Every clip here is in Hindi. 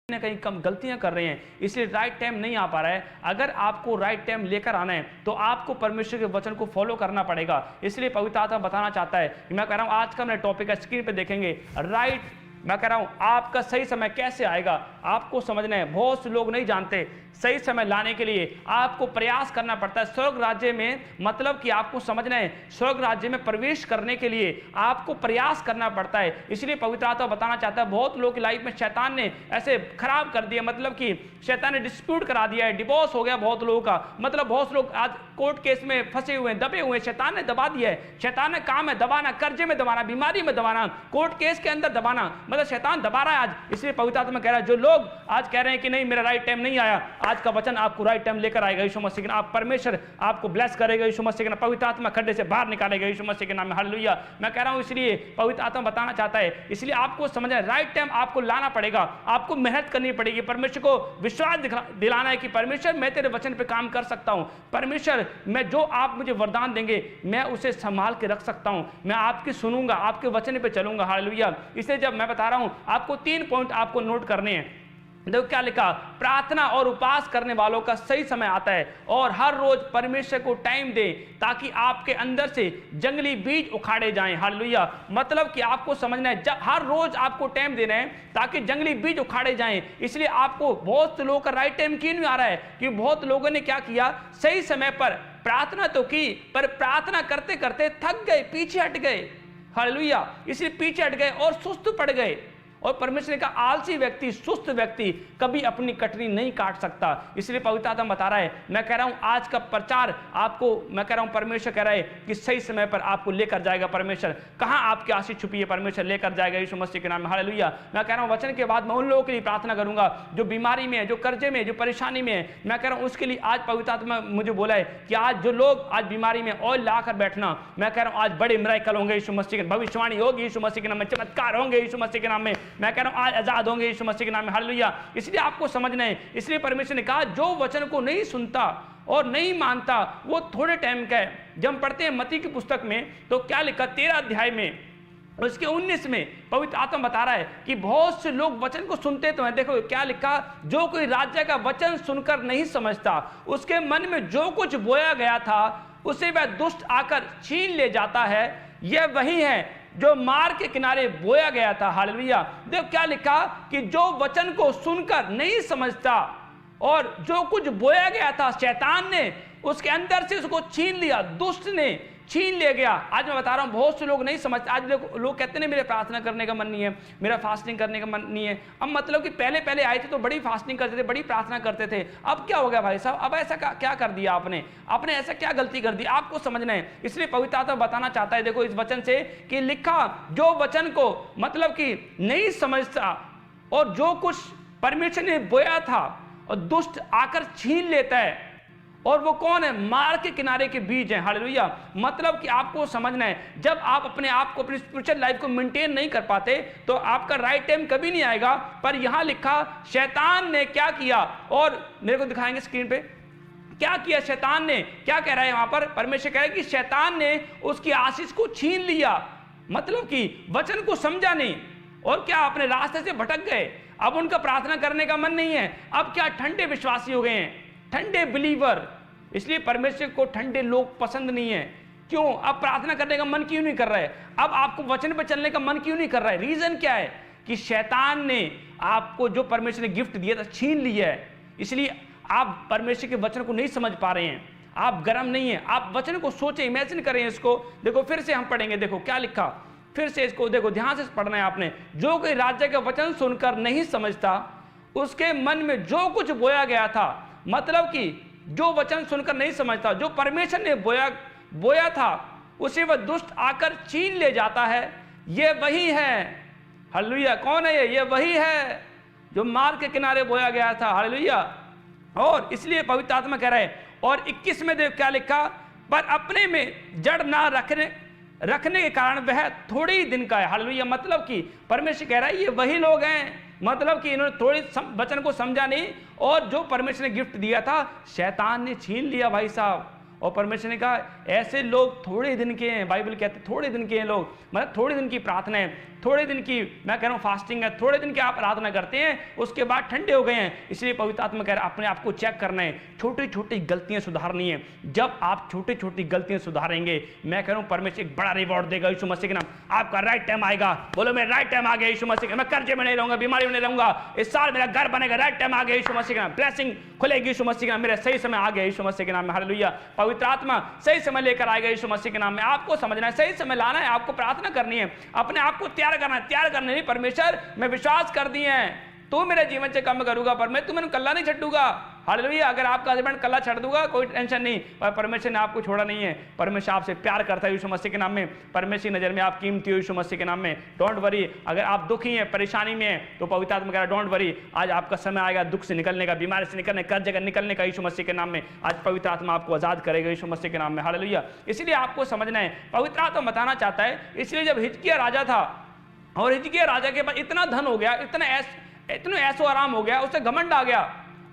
ना कहीं कम गलतियां कर रहे हैं, इसलिए राइट टाइम नहीं आ पा रहा है। अगर आपको राइट टाइम लेकर आना है तो आपको परमेश्वर के वचन को फॉलो करना पड़ेगा। इसलिए पवित्र आत्मा बताना चाहता है कि मैं कह रहा हूं आज का मेरा टॉपिक है, स्क्रीन पे देखेंगे, राइट। मैं कह रहा हूं आपका सही समय कैसे आएगा आपको समझना है। बहुत से लोग नहीं जानते सही समय लाने के लिए आपको प्रयास करना पड़ता है। स्वर्ग राज्य में मतलब कि आपको समझना है, स्वर्ग राज्य में प्रवेश करने के लिए आपको प्रयास करना पड़ता है। इसलिए पवित्र आत्मा बताना चाहता है बहुत लोगों की लाइफ में शैतान ने ऐसे खराब कर दिया, मतलब कि शैतान ने डिस्प्यूट करा दिया है, डिवोर्स हो गया बहुत लोगों का, मतलब बहुत लोग आज कोर्ट केस में फंसे हुए हैं, दबे हुए हैं, शैतान ने दबा दिया है। शैतान ने काम है दबाना, कर्जे में दबाना, बीमारी में दबाना, कोर्ट केस के अंदर दबाना, मतलब शैतान दबा रहा है आज। इसलिए पवित्र आत्मा कह रहा है जो लोग आज कह रहे हैं कि नहीं मेरा राइट टाइम नहीं आया, आज का वचन आपको राइट टाइम लेकर आएगा यीशु मसीह के नाम। आप परमेश्वर आपको ब्लेस करेगा यीशु मसीह के नाम। पवित्र आत्मा खड्डे से बाहर निकालेगा यीशु मसीह के नाम में। हालेलुया। मैं कह रहा हूं इसलिए पवित्र आत्मा बताना चाहता है, इसलिए आपको समझना है राइट टाइम आपको लाना पड़ेगा, आपको मेहनत करनी पड़ेगी। परमेश्वर को विश्वास दिलाना है कि परमेश्वर मैं तेरे वचन पे काम कर सकता हूं, परमेश्वर मैं जो आप मुझे वरदान देंगे मैं उसे संभाल के रख सकता हूं, मैं आपकी सुनूंगा, आपके वचन पे चलूंगा। हालेलुया। इसलिए जब मैं बता रहा हूं आपको 3 पॉइंट आपको नोट करने हैं। देखो क्या लिखा, प्रार्थना और उपवास करने वालों का सही समय आता है और हर रोज परमेश्वर को टाइम दे ताकि आपके अंदर से जंगली बीज उखाड़े जाएं। हालेलुया। मतलब कि आपको समझना है हर रोज आपको टाइम देना है ताकि जंगली बीज उखाड़े जाएं। इसलिए आपको बहुत से लोगों का राइट टाइम क्यों नहीं आ रहा है कि बहुत लोगों ने क्या किया, सही समय पर प्रार्थना तो की पर प्रार्थना करते करते थक गए, पीछे हट गए। हालेलुया। इसलिए पीछे हट गए और सुस्त पड़ गए। और परमेश्वर ने कहा आलसी व्यक्ति, सुस्त व्यक्ति कभी अपनी कटनी नहीं काट सकता। इसलिए पवित्र आत्मा बता रहा है, मैं कह रहा हूं आज का प्रचार आपको, मैं कह रहा हूं परमेश्वर कह रहा है कि सही समय पर आपको लेकर जाएगा परमेश्वर। कहां आपकी आशीष छुपी है, परमेश्वर लेकर जाएगा यीशु मसीह के नाम में। हालेलुया। मैं कह रहा हूं वचन के बाद मैं उन लोगों के लिए प्रार्थना करूंगा जो बीमारी में है, जो कर्जे में है, जो परेशानी में है। मैं कह रहा हूं उसके लिए आज पवित्र आत्मा मुझे बोला है कि आज जो लोग आज बीमारी में ऑयल लाकर बैठना, मैं कह रहा हूं आज बड़े मिराकल होंगे यीशु मसीह के, भविष्यवाणी होगी यीशु मसीह के नाम में, चमत्कार होंगे यीशु मसीह के नाम में। मैं कह रहा हूं आज आजाद होंगे यीशु मसीह के नाम में। हालेलुया। इसलिए आपको समझना है, इसलिए परमेश्वर ने कहा जो वचन को नहीं सुनता और नहीं मानता वो थोड़े टाइम का है। जब हम पढ़ते हैं मत्ती की पुस्तक में तो क्या लिखा 13 अध्याय में उसके 19 में पवित्र आत्मा बता रहा है कि बहुत से लोग वचन को सुनते तो हैं। देखो क्या लिखा, जो कोई राज्य का वचन सुनकर नहीं समझता, उसके मन में जो कुछ बोया गया था उसे वह दुष्ट आकर छीन ले जाता है। यह वही है जो मार्ग के किनारे बोया गया था। हालेलुया। देखो क्या लिखा कि जो वचन को सुनकर नहीं समझता और जो कुछ बोया गया था शैतान ने उसके अंदर से उसको छीन लिया, दुष्ट ने छीन ले गया। आज मैं बता रहा हूं बहुत से लोग नहीं समझते। आज लोग कहते हैं मेरे प्रार्थना करने का मन नहीं है, मेरा फास्टिंग करने का मन नहीं है। अब मतलब कि पहले आए थे तो बड़ी फास्टिंग करते थे, बड़ी प्रार्थना करते थे, अब क्या हो गया भाई साहब, अब ऐसा क्या कर दिया आपने ऐसा क्या गलती कर दी, आपको समझना है। इसलिए पवित्र आत्मा बताना चाहता है देखो इस वचन से कि लिखा जो वचन को मतलब कि नहीं समझता और जो कुछ परमेश्वर ने बोया था और दुष्ट आकर छीन लेता है, और वो कौन है, मार्ग के किनारे के बीज हैं। हालेलुया। मतलब कि आपको समझना है जब आप अपने आप को अपनी स्पिरिचुअल लाइफ को मेंटेन नहीं कर पाते तो आपका राइट टाइम कभी नहीं आएगा। पर यहां लिखा शैतान ने क्या किया, और मेरे को दिखाएंगे स्क्रीन पे क्या किया शैतान ने, क्या कह रहा है वहां पर, परमेश्वर कह रहा है कि शैतान ने उसकी आशीष को छीन लिया। मतलब कि वचन को समझा नहीं और क्या अपने रास्ते से भटक गए। अब उनका प्रार्थना करने का मन नहीं है, अब क्या ठंडे विश्वासी हो गए हैं, ठंडे बिलीवर। इसलिए परमेश्वर को ठंडे लोग पसंद नहीं है। क्यों, अब प्रार्थना करने का मन क्यों नहीं कर रहा है, अब आपको वचन पर चलने का मन क्यों नहीं कर रहा है। रीजन क्या है कि शैतान ने आपको जो परमेश्वर ने गिफ्ट दिया था छीन लिया है। इसलिए आप परमेश्वर के वचन को नहीं समझ पा रहे हैं, आप गर्म नहीं है। आप वचन को सोचें, इमेजिन करें इसको। देखो फिर से हम पढ़ेंगे, देखो क्या लिखा, फिर से इसको देखो ध्यान से पढ़ना है आपने। जो कोई राज्य का वचन सुनकर नहीं समझता उसके मन में जो कुछ बोया गया था, मतलब कि जो वचन सुनकर नहीं समझता, जो परमेश्वर ने बोया था उसे वह दुष्ट आकर छीन ले जाता है। ये वही है। हालेलुया। कौन है ये वही है जो मार्ग के किनारे बोया गया था। हालेलुया। और इसलिए पवित्र आत्मा कह रहा है, और 21 में देख क्या लिखा, पर अपने में जड़ ना रखने के कारण वह थोड़े ही दिन का है। हालेलुया। मतलब कि परमेश्वर कह रहा है ये वही लोग हैं, मतलब कि इन्होंने थोड़ी वचन को समझा नहीं और जो परमेश्वर ने गिफ्ट दिया था शैतान ने छीन लिया भाई साहब। और परमेश्वर ने कहा ऐसे लोग थोड़े दिन के हैं। बाइबल कहते थोड़े दिन के हैं लोग, मतलब थोड़े दिन की प्रार्थना है, थोड़े दिन की मैं कह रहा हूँ फास्टिंग है, थोड़े दिन की आप आराधना करते हैं, उसके बाद ठंडे हो गए हैं। इसलिए पवित्र आत्मा कह रहा है अपने आप को चेक करना है, छोटी छोटी गलतियां सुधारनी है। जब आप छोटी छोटी गलतियां सुधारेंगे, मैं कह रहा हूँ परमेश्वर एक बड़ा रिवॉर्ड देगा यीशु मसीह के नाम। आपका राइट टाइम आएगा, बोलो मेरा राइट टाइम आ गया यीशु मसीह के, मैं कर्जे में नहीं रहूंगा, बीमारी में नहीं रहूंगा, इस साल मेरा घर बनेगा, राइट टाइम आ गया यीशु मसीह के नाम। ब्लेसिंग खुलेगी यीशु मसीह के नाम, मेरा सही समय आ गया यीशु मसीह के नाम में। हालेलुया। पवित्र आत्मा सही समय लेकर आएगा यीशु मसीह के नाम में। आपको समझना है, सही समय लाना है, आपको प्रार्थना करनी है, अपने आप को तैयार करना है। तैयार करने नहीं, परमेश्वर मैं विश्वास कर दिए हैं तू मेरे जीवन से काम करूंगा, पर मैं तुम्हें कल्ला नहीं छूटूंगा। हालेलुया। अगर आपका हस्बैंड कल्ला छड़ दूंगा कोई टेंशन नहीं, पर परमेश्वर ने आपको छोड़ा नहीं है। परमेश्वर आपसे प्यार करता है यीशु मसीह के नाम में। परमेश्वर की नजर में आप कीमती हो यीशु मसीह के नाम में। Don't worry. अगर आप दुखी हैं, परेशानी में हैं, तो पवित्र आत्मा कह रहा है डोंट वरी, आज आपका समय आएगा दुख से निकलने का, बीमारी से निकलने का, कर्ज से निकलने का यीशु मसीह के नाम में। आज पवित्र आत्मा आपको आजाद करेगा यीशु मसीह के नाम में। हालेलुया। इसलिए आपको समझना है, पवित्र आत्मा बताना चाहता है। इसलिए जब हिजकिय्याह राजा था और हिजकिय्याह राजा के पास इतना धन हो गया, इतना ऐसो आराम हो गया, उससे घमंड आ गया।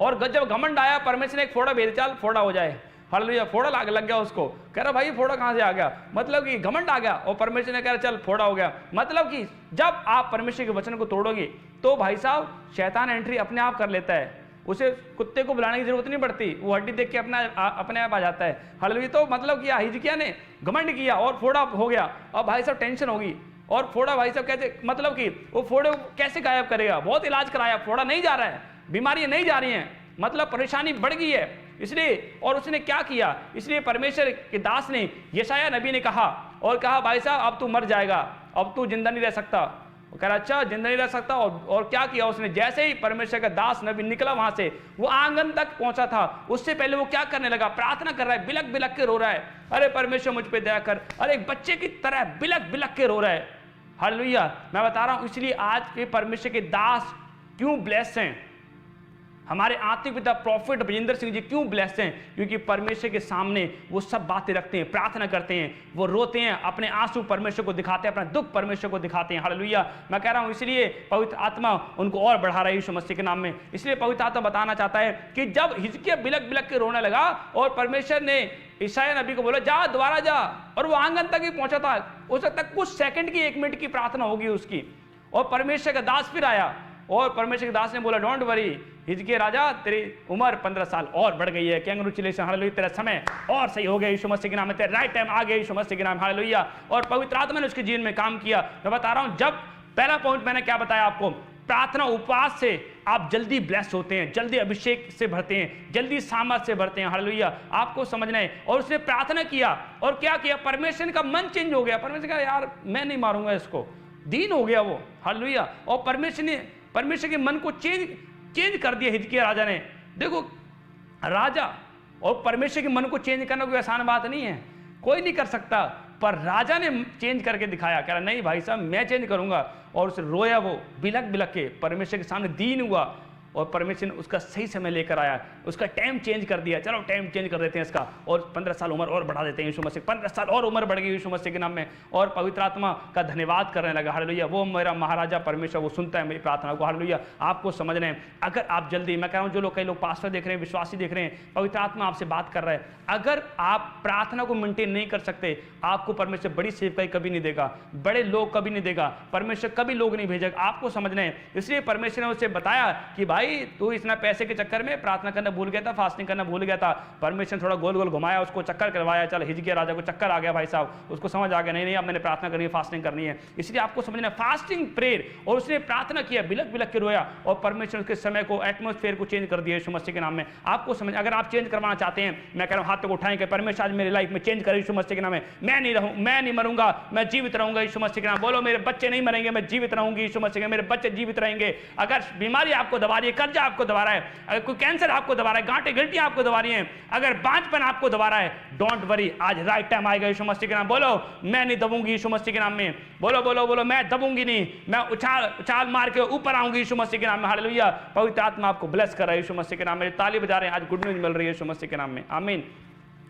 और जब घमंड आया, परमेश्वर ने एक फोड़ा भेज, चल फोड़ा हो जाए। हालेलुया। फोड़ा लग गया उसको, कह रहा भाई फोड़ा कहां से आ गया, मतलब कि घमंड आ गया। और परमेश्वर ने कह रहा चल फोड़ा हो गया। मतलब कि जब आप परमेश्वर के वचन को तोड़ोगे तो भाई साहब शैतान एंट्री अपने आप कर लेता है, उसे कुत्ते को बुलाने की जरूरत नहीं पड़ती, वो हड्डी देख के अपने आप आ जाता है। हालेलुया। तो मतलब कि हिजकिय्याह ने घमंड किया और फोड़ा हो गया। अब भाई साहब टेंशन होगी, और फोड़ा भाई साहब कैसे, मतलब कि वो फोड़े कैसे गायब करेगा, बहुत इलाज कराया, फोड़ा नहीं जा रहा है, बीमारियां नहीं जा रही हैं, मतलब परेशानी बढ़ गई है। इसलिए और उसने क्या किया, इसलिए परमेश्वर के दास ने, यशायाह नबी ने कहा और कहा भाई साहब अब तू मर जाएगा, अब तू जिंदा नहीं रह सकता। वो कह रहा अच्छा जिंदा नहीं रह सकता। और क्या किया उसने, जैसे ही परमेश्वर का दास नबी निकला वहां से, वो आंगन तक पहुंचा था, उससे पहले वो क्या करने लगा, प्रार्थना कर रहा है, बिलक बिलक के रो रहा है, अरे परमेश्वर मुझ पे दया कर, अरे एक बच्चे की तरह बिलक बिलक के रो रहा है। हालेलुया। मैं बता रहा हूं, इसलिए आज के परमेश्वर के दास क्यों ब्लेस्ड हैं, हमारे आत्मिक पिता प्रॉफिट बजिंदर सिंह जी क्यों ब्लेस्ड हैं, क्योंकि परमेश्वर के सामने वो सब बातें रखते हैं, प्रार्थना करते हैं, वो रोते हैं, अपने आंसू परमेश्वर को दिखाते हैं, अपना दुख परमेश्वर को दिखाते हैं। हालेलुया। मैं कह रहा हूं इसलिए पवित्र आत्मा उनको और बढ़ा रहा है यीशु मसीह के नाम में। इसलिए पवित्र आत्मा बताना चाहता है कि जब हिजकिय्याह बिलक बिलक के रोने लगा और परमेश्वर ने यशायाह नबी को बोला जा दोबारा जा, और वो आंगन तक ही पहुंचा था, हो सकता है कुछ सेकंड की, 1 मिनट की प्रार्थना होगी उसकी, और परमेश्वर का दास फिर आया और परमेश्वर के दास ने बोला डोंट वरी हिजकिय्याह राजा, तेरी उम्र 15 साल और बढ़ गई है, कैंग्रेचुलेशन, हालेलुया, तेरा समय और सही हो गया यीशु मसीह के नाम में, तेरा राइट टाइम आ गया यीशु मसीह के नाम। हालेलुया। और पवित्र आत्मा ने उसके जीवन में काम किया। मैं बता रहा हूं, जब पहला पॉइंट मैंने क्या बताया आपको, प्रार्थना उपवास से आप जल्दी ब्लेस होते हैं, जल्दी अभिषेक से भरते हैं, जल्दी सामर्थ से भरते हैं। हालेलुया। आपको समझना है। और उसने प्रार्थना किया और क्या किया, परमेश्वर का मन चेंज हो गया। परमेश्वर कहा यार मैं नहीं मारूंगा इसको, दीन हो गया वो। हालेलुया। और परमेश्वर के मन को चेंज कर दिया हिजकिय्याह राजा ने। देखो राजा और परमेश्वर के मन को चेंज करना कोई आसान बात नहीं है, कोई नहीं कर सकता, पर राजा ने चेंज करके दिखाया, कह रहा नहीं भाई साहब मैं चेंज करूंगा। और उसे रोया, वो बिलक बिलक के परमेश्वर के सामने दीन हुआ, और परमेश्वर ने उसका सही समय लेकर आया, उसका टाइम चेंज कर दिया। चलो टाइम चेंज कर देते हैं इसका, और 15 साल उम्र और बढ़ा देते हैं यीशु मसीह, 15 साल और उम्र बढ़ गई यीशु मसीह के नाम में। और पवित्र आत्मा का धन्यवाद करने लगा। हालेलुया। वो मेरा महाराजा परमेश्वर, वो सुनता है मेरी प्रार्थना को। हालेलुया। आपको समझना है, अगर आप जल्दी, मैं कह रहा हूँ जो लोग, कई लोग पास्टर देख रहे हैं, विश्वासी देख रहे हैं, पवित्र आत्मा आपसे बात कर रहा है, अगर आप प्रार्थना को मेंटेन नहीं कर सकते, आपको परमेश्वर बड़ी सेवकाई कभी नहीं देगा, बड़े लोग कभी नहीं देगा, परमेश्वर कभी लोग नहीं भेजेगा। आपको समझना है। इसलिए परमेश्वर ने उसे बताया कि भाई तू इतना पैसे के चक्कर में प्रार्थना करना भूल गया था, फास्टिंग करना भूल गया था। परमेश्वर ने थोड़ा गोल गोल घुमाया, उसको चक्कर करवाया। चल हिजकिय्याह राजा को चक्कर आ गया भाई साहब, उसको समझ आ गया नहीं अब मैंने प्रार्थना करनी है, फास्टिंग करनी है। इसलिए आपको समझना है, फास्टिंग प्रेयर, और उसने प्रार्थना किया, बिलक बिलक के रोया, और परमेश्वर उसके समय को, एटमोस्फेयर को चेंज कर दिया यीशु मसीह के नाम में। आपको समझ, अगर आप चेंज करवाना चाहते हैं, मैं कह रहा हूं हाथ को उठाएं कि परमेश्वर आज मेरी लाइफ में चेंज करे यीशु मसीह के नाम में। मैं नहीं मरूंगा, मैं जीवित रहूंगा यीशु मसीह के नाम। बोलो मेरे बच्चे नहीं मरेंगे, मैं जीवित रहूंगी यीशु मसीह के, मेरे बच्चे जीवित रहेंगे। अगर बीमारी आपको दबा रही है, कर्जा आपको दबा रहा है, अगर कोई कैंसर आपको दबा रहा है, गांठें गिल्टियां आपको दबा रही हैं, अगर बांझपन आपको दबा रहा है, डोंट वरी, आज राइट टाइम आएगा यीशु मसीह के नाम। बोलो मैं नहीं दबूंगी यीशु मसीह के नाम में। बोलो बोलो बोलो मैं दबूंगी नहीं, मैं उछाल मार के ऊपर आऊंगी यीशु मसीह के नाम में। हालेलुया। पवित्र आत्मा आपको ब्लेस कर रहा है यीशु मसीह के नाम में। ताली बजा रहे हैं, आज गुड न्यूज मिल रही है यीशु मसीह के नाम में। आमीन।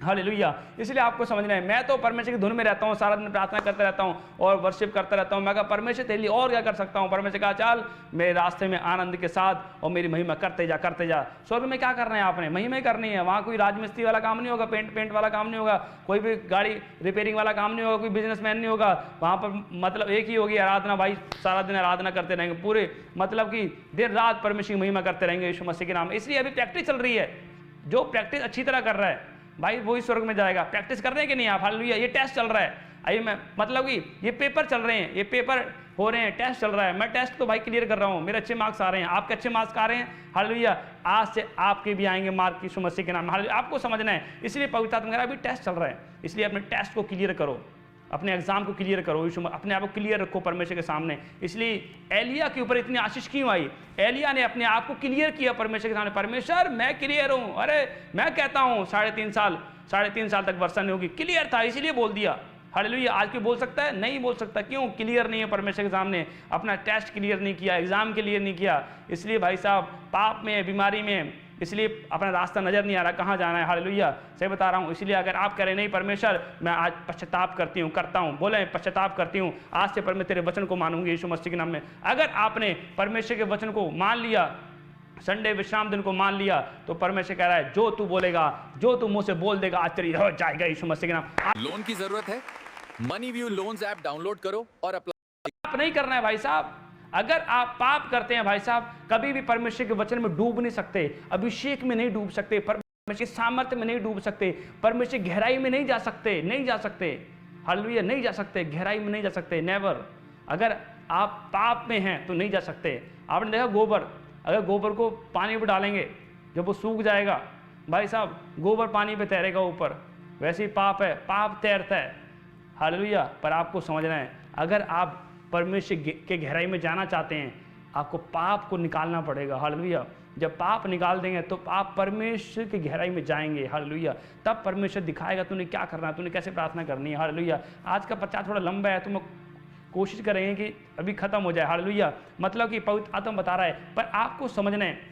हालेलुया। इसलिए आपको समझना है, मैं तो परमेश्वर की धुन में रहता हूँ, सारा दिन प्रार्थना करते रहता हूँ और वर्शिप करता रहता हूँ। मैं कहा परमेश्वर तेरे लिए और क्या कर सकता हूँ। परमेश्वर कहा चल मेरे रास्ते में आनंद के साथ और मेरी महिमा करते जा करते जा। स्वर्ग में क्या करना है आपने, महिमा ही करनी है। वहाँ कोई राजमिस्त्री वाला काम नहीं होगा, पेंट वाला काम नहीं होगा, कोई भी गाड़ी रिपेयरिंग वाला काम नहीं होगा, कोई बिजनेसमैन नहीं होगा। वहाँ पर मतलब एक ही होगी आराधना। भाई सारा दिन आराधना करते रहेंगे, पूरे मतलब कि दिन रात परमेश्वर की महिमा करते रहेंगे यीशु मसीह के नाम में। इसलिए अभी प्रैक्टिस चल रही है। जो प्रैक्टिस अच्छी तरह कर रहा है भाई वही स्वर्ग में जाएगा। प्रैक्टिस कर रहे हैं कि नहीं आप। हालेलुया। ये टेस्ट चल रहा है, आइए मैं मतलब कि ये पेपर चल रहे हैं, ये पेपर हो रहे हैं, टेस्ट चल रहा है। मैं टेस्ट तो भाई क्लियर कर रहा हूँ, मेरे अच्छे मार्क्स आ रहे हैं, आपके अच्छे मार्क्स आ रहे हैं। हालेलुया। आज से आपके भी आएंगे मार्क यीशु मसीह के नाम में। हालेलुया। आपको समझना है, इसलिए पवित्र आत्मा अभी टेस्ट चल रहा है, इसलिए अपने टेस्ट को क्लियर करो, अपने एग्जाम को क्लियर करो, अपने आप को क्लियर रखो परमेश्वर के सामने। इसलिए एलिया के ऊपर इतनी आशीष क्यों आई। एलिया ने अपने आप को क्लियर किया परमेश्वर के सामने, परमेश्वर मैं क्लियर हूं। अरे मैं कहता हूं 3.5 साल तक वर्षा नहीं होगी, क्लियर था इसलिए बोल दिया। हालेलुया। आज कोई बोल सकता है, नहीं बोल सकता। क्यों? क्लियर नहीं है परमेश्वर के सामने, अपना टेस्ट क्लियर नहीं किया, एग्जाम क्लियर नहीं किया। इसलिए भाई साहब पाप में, बीमारी में, इसलिए अपना रास्ता नजर नहीं आ रहा कहाँ जाना है। हालेलुया। सही बता रहा हूँ। इसलिए अगर आप करें नहीं परमेश्वर मैं आज पश्चाताप करती हूँ, करता हूँ, बोले पश्चाताप करती हूँ, आज से पर मैं तेरे वचन को मानूंगी यीशु मसीह के नाम में। अगर आपने परमेश्वर के वचन को मान लिया, संडे विश्राम दिन को मान लिया, तो परमेश्वर कह रहा है जो तू बोलेगा, जो तू मुंह से बोल देगा आज तेरी हो जाएगा यीशु मसीह के नाम। लोन की जरूरत है, money view loans app download करो और अप्लाई। पाप नहीं करना है भाई साहब। अगर आप पाप करते हैं भाई साहब, कभी भी परमेश्वर के वचन में डूब नहीं सकते, अभिषेक में नहीं डूब सकते, परमेश्वर के सामर्थ्य में नहीं डूब सकते, परमेश्वर की गहराई में नहीं जा सकते, नहीं जा सकते। हालेलुया। नहीं जा सकते, गहराई में नहीं जा सकते, नेवर। अगर आप पाप में हैं तो नहीं जा सकते। आपने देखा गोबर, अगर गोबर को पानी में डालेंगे जब वो सूख जाएगा भाई साहब, गोबर पानी पे तैरेगा ऊपर, वैसे ही पाप है, पाप तैरता है। हालेलुया। पर आपको समझना है, अगर आप परमेश्वर के गहराई में जाना चाहते हैं, आपको पाप को निकालना पड़ेगा। हालेलुया। जब पाप निकाल देंगे तो आप परमेश्वर की गहराई में जाएंगे। हालेलुया। तब परमेश्वर दिखाएगा तूने क्या करना है, तूने कैसे प्रार्थना करनी है। हालेलुया। आज का प्रचार थोड़ा लंबा है तो मैं कोशिश करेंगे कि अभी खत्म हो जाए। हालेलुया। मतलब कि पवित्र आत्मा बता रहा है, पर आपको समझना है।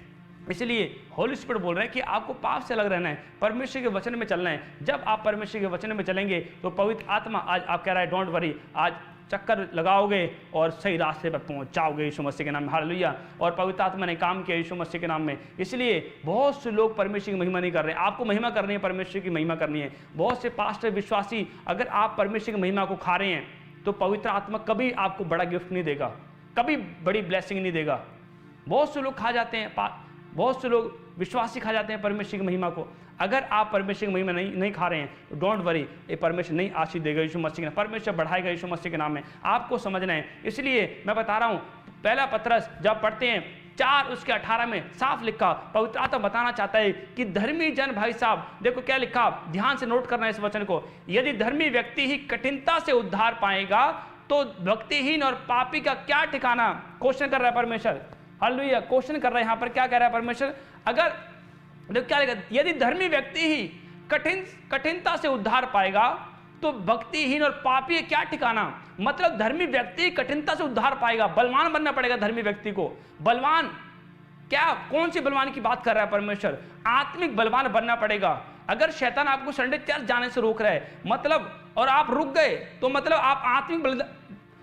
इसलिए होली स्पिरिट बोल रहे हैं कि आपको पाप से अलग रहना है, परमेश्वर के वचन में चलना है। जब आप परमेश्वर के वचन में चलेंगे तो पवित्र आत्मा आज आप कह रहा है डोंट वरी, आज चक्कर लगाओगे और सही रास्ते पर पहुंच जाओगे यीशु मसीह के नाम में। हालेलुया। और पवित्र आत्मा ने काम किया यीशु मसीह के नाम में। इसलिए बहुत से लोग परमेश्वर की महिमा नहीं कर रहे हैं। आपको महिमा करनी है, परमेश्वर की महिमा करनी है। बहुत से पास्टर विश्वासी, अगर आप परमेश्वर की महिमा को खा रहे हैं तो पवित्र आत्मा कभी आपको बड़ा गिफ्ट नहीं देगा, कभी बड़ी ब्लेसिंग नहीं देगा। बहुत से लोग खा जाते हैं, बहुत से लोग विश्वासी खा जाते हैं परमेश्वर की महिमा को। अगर आप परमेश्वर की महिमा नहीं खा रहे हैं तो डोंट वरी, ये परमेश्वर नहीं आशीष देगा यीशु मसीह के नाम, परमेश्वर बढ़ाएगा यीशु मसीह के नाम में। आपको समझना है। इसलिए मैं बता रहा हूँ, पहला पत्रस जब पढ़ते हैं 4:18 में साफ लिखा, पवित्र आत्मा बताना चाहता है कि धर्मी जन भाई साहब, देखो क्या लिखा, ध्यान से नोट करना है इस वचन को। यदि धर्मी व्यक्ति ही कठिनता से उद्धार पाएगा तो भक्तिहीन और पापी का क्या ठिकाना। क्वेश्चन कर रहा है परमेश्वर। हालेलुया। क्वेश्चन कर रहा है यहाँ पर, क्या कह रहा है परमेश्वर। अगर देखो क्या लिखा, यदि धर्मी व्यक्ति ही कठिनता से उद्धार पाएगा तो भक्तिहीन और पापी क्या ठिकाना। मतलब धर्मी व्यक्ति कठिनता से उद्धार पाएगा, बलवान बनना पड़ेगा धर्मी व्यक्ति को। बलवान क्या, कौन सी बलवान की बात कर रहा है परमेश्वर। आत्मिक बलवान बनना पड़ेगा। अगर शैतान आपको संडे चर्च जाने से रोक रहा है मतलब, और आप रुक गए तो मतलब आप आत्मिक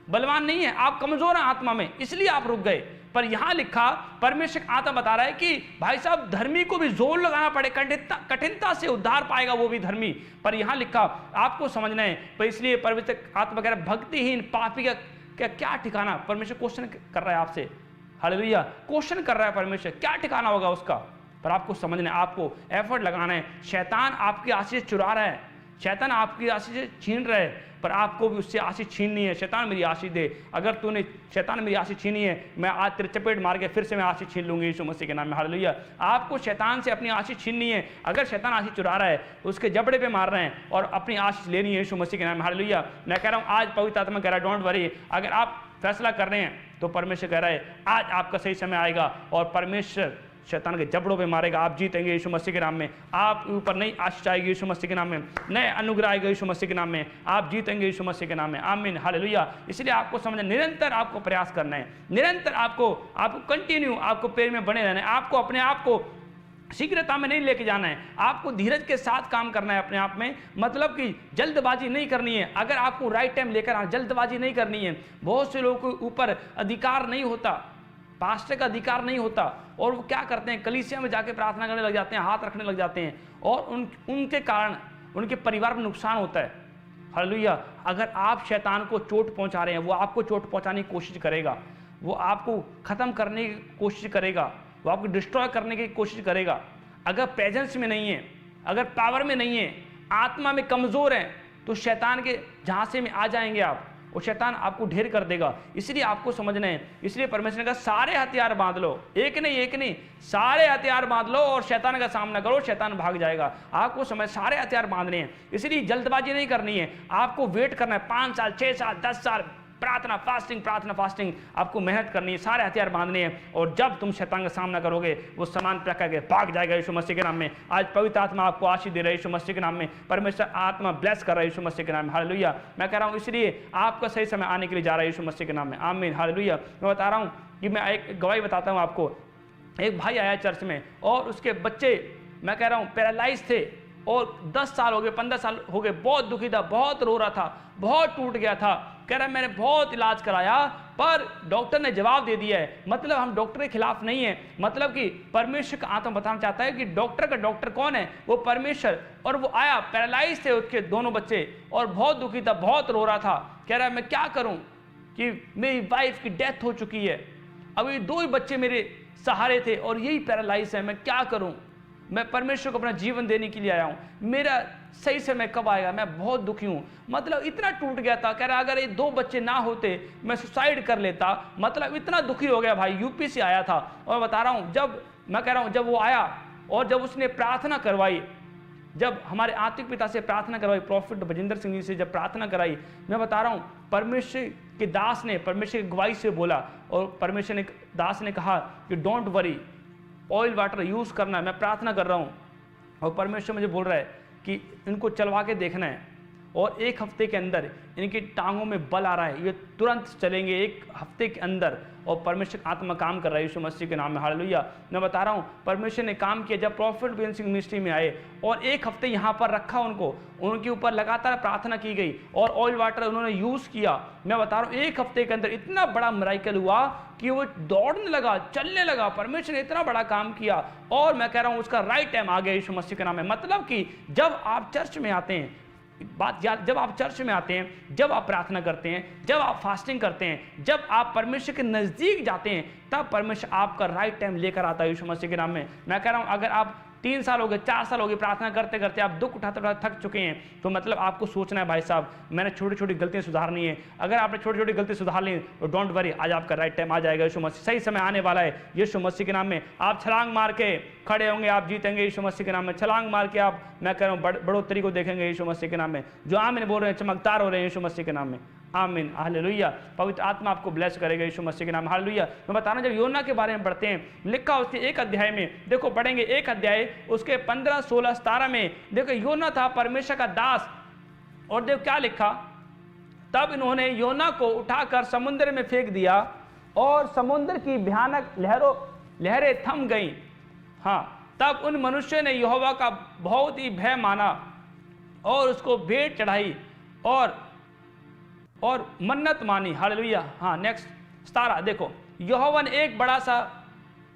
बलवान नहीं है, आप कमजोर हैं आत्मा में, इसलिए आप रुक गए। पर यहां लिखा, परमेश्वर आत्मा बता रहा है कि भाई साहब धर्मी को भी जोर लगाना पड़े, कठिनता से उद्धार पाएगा वो भी धर्मी। पर यहां लिखा आपको समझना है। पर इसलिए पवित्र आत्मा कह रहा है भक्तिहीन पापी का क्या ठिकाना। परमेश्वर क्वेश्चन कर रहा है आपसे। हालेलुया। क्वेश्चन कर रहा है परमेश्वर, क्या ठिकाना होगा उसका। पर आपको समझना है, आपको एफर्ट लगाना है। शैतान आपकी आशीष चुरा रहा है, शैतान आपकी आशीष छीन रहा है, पर आपको भी उससे आशीष छीननी है। शैतान मेरी आशीष दे, अगर तूने शैतान मेरी आशीष छीनी है, मैं आज तेरे चपेट मार के फिर से मैं आशीष छीन लूंगी यीशु मसीह के नाम में। हालेलुया। आपको शैतान से अपनी आशीष छीननी है। अगर शैतान आशीष चुरा रहा है तो उसके जबड़े पे मार रहे हैं और अपनी आशीष लेनी है यीशु मसीह के नाम में। हालेलुया। मैं कह रहा हूँ आज पवित्र आत्मा कह रहा है डोंट वरी। अगर आप फैसला कर रहे हैं तो परमेश्वर कह रहा है आज आपका सही समय आएगा और परमेश्वर शैतान के जबड़ों पे मारेगा। आप जीतेंगे यीशु मसीह के नाम में। आप ऊपर नई आशीष आएगी यीशु मसीह के नाम में, नए अनुग्रह आएगा यीशु मसीह के नाम में। आप जीतेंगे यीशु मसीह के नाम में। आमीन। हालेलुया। इसलिए आपको समझना, निरंतर आपको प्रयास करना है, निरंतर आपको कंटिन्यू आपको पैर में बने रहना है। आपको अपने आप को शीघ्रता में नहीं लेके जाना है, आपको धीरज के साथ काम करना है अपने आप में, मतलब कि जल्दबाजी नहीं करनी है। अगर आपको राइट टाइम लेकर आना, जल्दबाजी नहीं करनी है। बहुत से लोगों के ऊपर अधिकार नहीं होता, पास्टर का अधिकार नहीं होता, और वो क्या करते हैं, कलीसिया में जाके प्रार्थना करने लग जाते हैं, हाथ रखने लग जाते हैं, और उनके कारण उनके परिवार में नुकसान होता है। हालेलुया। अगर आप शैतान को चोट पहुंचा रहे हैं, वो आपको चोट पहुंचाने की कोशिश करेगा, वो आपको खत्म करने की कोशिश करेगा, वो आपको डिस्ट्रॉय करने की कोशिश करेगा। अगर प्रेजेंस में नहीं है, अगर पावर में नहीं है, आत्मा में कमजोर है, तो शैतान के झांसे में आ जाएंगे आप, और शैतान आपको ढेर कर देगा। इसलिए आपको समझना है, इसलिए परमेश्वर ने कहा सारे हथियार बांध लो, एक नहीं, सारे हथियार बांध लो और शैतान का सामना करो, शैतान भाग जाएगा। आपको समझ सारे हथियार बांधने हैं, इसलिए जल्दबाजी नहीं करनी है। आपको वेट करना है 5 साल, 6 साल, 10 साल, प्रार्थना फास्टिंग, आपको मेहनत करनी है, सारे हथियार बांधने हैं, और जब तुम शैतान का सामना करोगे, वो समान प्रकार के भाग जाएगा यीशु मसीह के नाम में। आज पवित्र आत्मा आपको आशीष दे रहा है यीशु मसीह के नाम में, परमेश्वर आत्मा ब्लेस कर रहा है यीशु मसीह के नाम में। हालेलुया। मैं कह रहा हूँ, इसलिए आपका सही समय आने के लिए जा रहा है यीशु मसीह के नाम में। आमीन। हालेलुया। मैं बता रहा हूँ कि मैं एक गवाही बताता हूँ आपको। एक भाई आया चर्च में, और उसके बच्चे, मैं कह रहा हूँ, पैरालाइज थे, और 10 साल हो गए, 15 साल हो गए, बहुत दुखी था, बहुत रो रहा था, बहुत टूट गया था। कह रहा है मैंने बहुत इलाज कराया, पर डॉक्टर ने जवाब दे दिया है। मतलब हम डॉक्टर के खिलाफ नहीं है, मतलब कि परमेश्वर का आत्मा बताना चाहता है कि डॉक्टर का डॉक्टर कौन है, वो परमेश्वर। और वो आया, पैरालाइज थे उसके दोनों बच्चे, और बहुत दुखी था, बहुत रो रहा था। कह रहा है मैं क्या करूं कि मेरी वाइफ की डेथ हो चुकी है, अभी 2 ही बच्चे मेरे सहारे थे, और यही पैरालाइज है, मैं क्या करूं। मैं परमेश्वर को अपना जीवन देने के लिए आया हूं, मेरा सही समय कब आएगा, मैं बहुत दुखी हूं। मतलब इतना टूट गया था। कह रहा अगर ये 2 बच्चे ना होते मैं सुसाइड कर लेता। मतलब इतना दुखी हो गया भाई। यूपी से आया था, और बता रहा हूं, जब मैं कह रहा हूं, जब वो आया और जब उसने प्रार्थना करवाई, जब हमारे आत्मिक पिता से प्रार्थना करवाई, प्रॉफिट बजिंदर सिंह जी से जब प्रार्थना कराई, मैं बता रहा हूं, परमेश्वर के दास ने परमेश्वर की गवाही से बोला, और परमेश्वर ने दास ने कहा कि don't worry, oil water use करना है। मैं प्रार्थना कर रहा हूँ, और परमेश्वर मुझे बोल रहा है कि इनको चलवा के देखना है, और 1 हफ्ते के अंदर इनकी टांगों में बल आ रहा है, ये तुरंत चलेंगे 1 हफ्ते के अंदर। और परमेश्वर आत्मा काम कर रहा है यीशु मसीह के नाम में। हालेलुया। मैं बता रहा हूँ, परमेश्वर ने काम किया। जब प्रॉफिट बजिंदर सिंह मिनिस्ट्री में आए, और 1 हफ्ते यहाँ पर रखा उनको, उनके ऊपर लगातार प्रार्थना की गई, और ऑयल वाटर उन्होंने यूज़ किया। मैं बता रहा हूँ, 1 हफ्ते के अंदर इतना बड़ा मिरेकल हुआ कि वो दौड़ने लगा, चलने लगा। परमेश्वर ने इतना बड़ा काम किया, और मैं कह रहा हूँ उसका राइट टाइम आ गया यीशु मसीह के नाम में। मतलब कि जब आप चर्च में आते हैं, बात याद, जब आप चर्च में आते हैं, जब आप प्रार्थना करते हैं, जब आप फास्टिंग करते हैं, जब आप परमेश्वर के नज़दीक जाते हैं, तब परमेश्वर आपका राइट टाइम लेकर आता है यीशु मसीह के नाम में। मैं कह रहा हूं, अगर आप 3 साल हो गए, 4 साल हो गए प्रार्थना करते करते आप दुख उठाते उठाते थक चुके हैं, तो मतलब आपको सोचना है भाई साहब मैंने छोटी छोटी गलतियां सुधारनी है। अगर आपने छोटी छोटी गलती सुधार ली तो डोंट वरी, आज आपका राइट टाइम आ जाएगा। यीशु मसीह सही समय आने वाला है यीशु मसीह के नाम में। आप छलांग मार के खड़े होंगे, आप जीतेंगे यीशु मसीह के नाम में। छलांग मार के आप, मैं कह रहा हूँ, बढ़ोतरी को देखेंगे यीशु मसीह के नाम में। जो आमीन बोल रहे हैं चमकदार हो रहे हैं यीशु मसीह के नाम में। आमीन। हालेलुया। पवित्र आत्मा आपको ब्लेस करेगा यीशु मसीह के नाम। हालेलुया। मैं बता रहा हूं, जब योना के बारे में पढ़ते हैं, लिखा उसके 1 अध्याय में, देखो पढ़ेंगे 1 अध्याय उसके 15, 16, 17 में। देखो योना था परमेश्वर का दास, और देखो क्या लिखा, तब इन्होंने योना को उठाकर समुद्र में फेंक दिया, और समुद्र की भयानक लहरें थम गईं। हाँ, तब उन मनुष्यों ने यहोवा का बहुत ही भय माना, और उसको भेंट चढ़ाई, और मन्नत मानी। हालेलुया। हाँ, नेक्स्ट 17 देखो, यहोवा ने एक बड़ा सा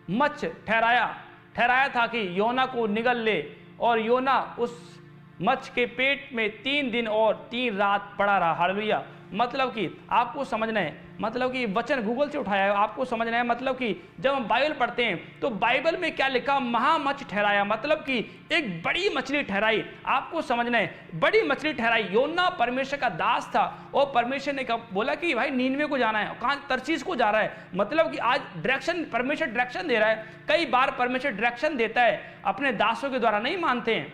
मच्छ ठहराया था कि योना को निगल ले, और योना उस मच्छ के पेट में 3 दिन और 3 रात पड़ा रहा। हालेलुया। मतलब कि आपको समझना है, मतलब कि वचन गूगल से उठाया है, आपको समझना है। मतलब कि जब हम बाइबल पढ़ते हैं तो बाइबल में क्या लिखा, महामच्छ ठहराया, मतलब कि एक बड़ी मछली ठहराई। आपको समझना है, बड़ी मछली ठहराई। योना परमेश्वर का दास था, और परमेश्वर ने बोला कि भाई नीनवे को जाना है, कहाँ, तरसीस को जा रहा है। मतलब कि आज डायरेक्शन, परमेश्वर डायरेक्शन दे रहा है। कई बार परमेश्वर डायरेक्शन देता है, अपने दासों के द्वारा नहीं मानते हैं,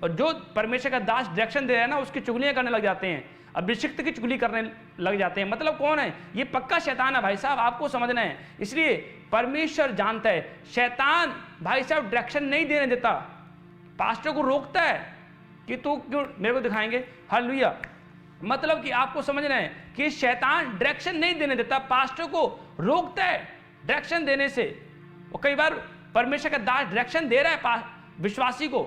और जो परमेश्वर का दास डायरेक्शन दे रहा है ना, उसकी चुगलियां करने लग जाते हैं, अभिषिक्त की चुगली करने लग जाते हैं। मतलब कौन है ये? पक्का शैतान है भाई साहब, आपको समझना है। इसलिए परमेश्वर जानता है, शैतान भाई साहब डायरेक्शन नहीं देने देता, पास्टर को रोकता है कि तू क्यों मेरे को दिखाएंगे। हालेलुया। मतलब कि आपको समझना है कि शैतान डायरेक्शन नहीं देने देता, पास्टर को रोकता है डायरेक्शन देने से। और कई बार परमेश्वर का दास डायरेक्शन दे रहा है विश्वासी को,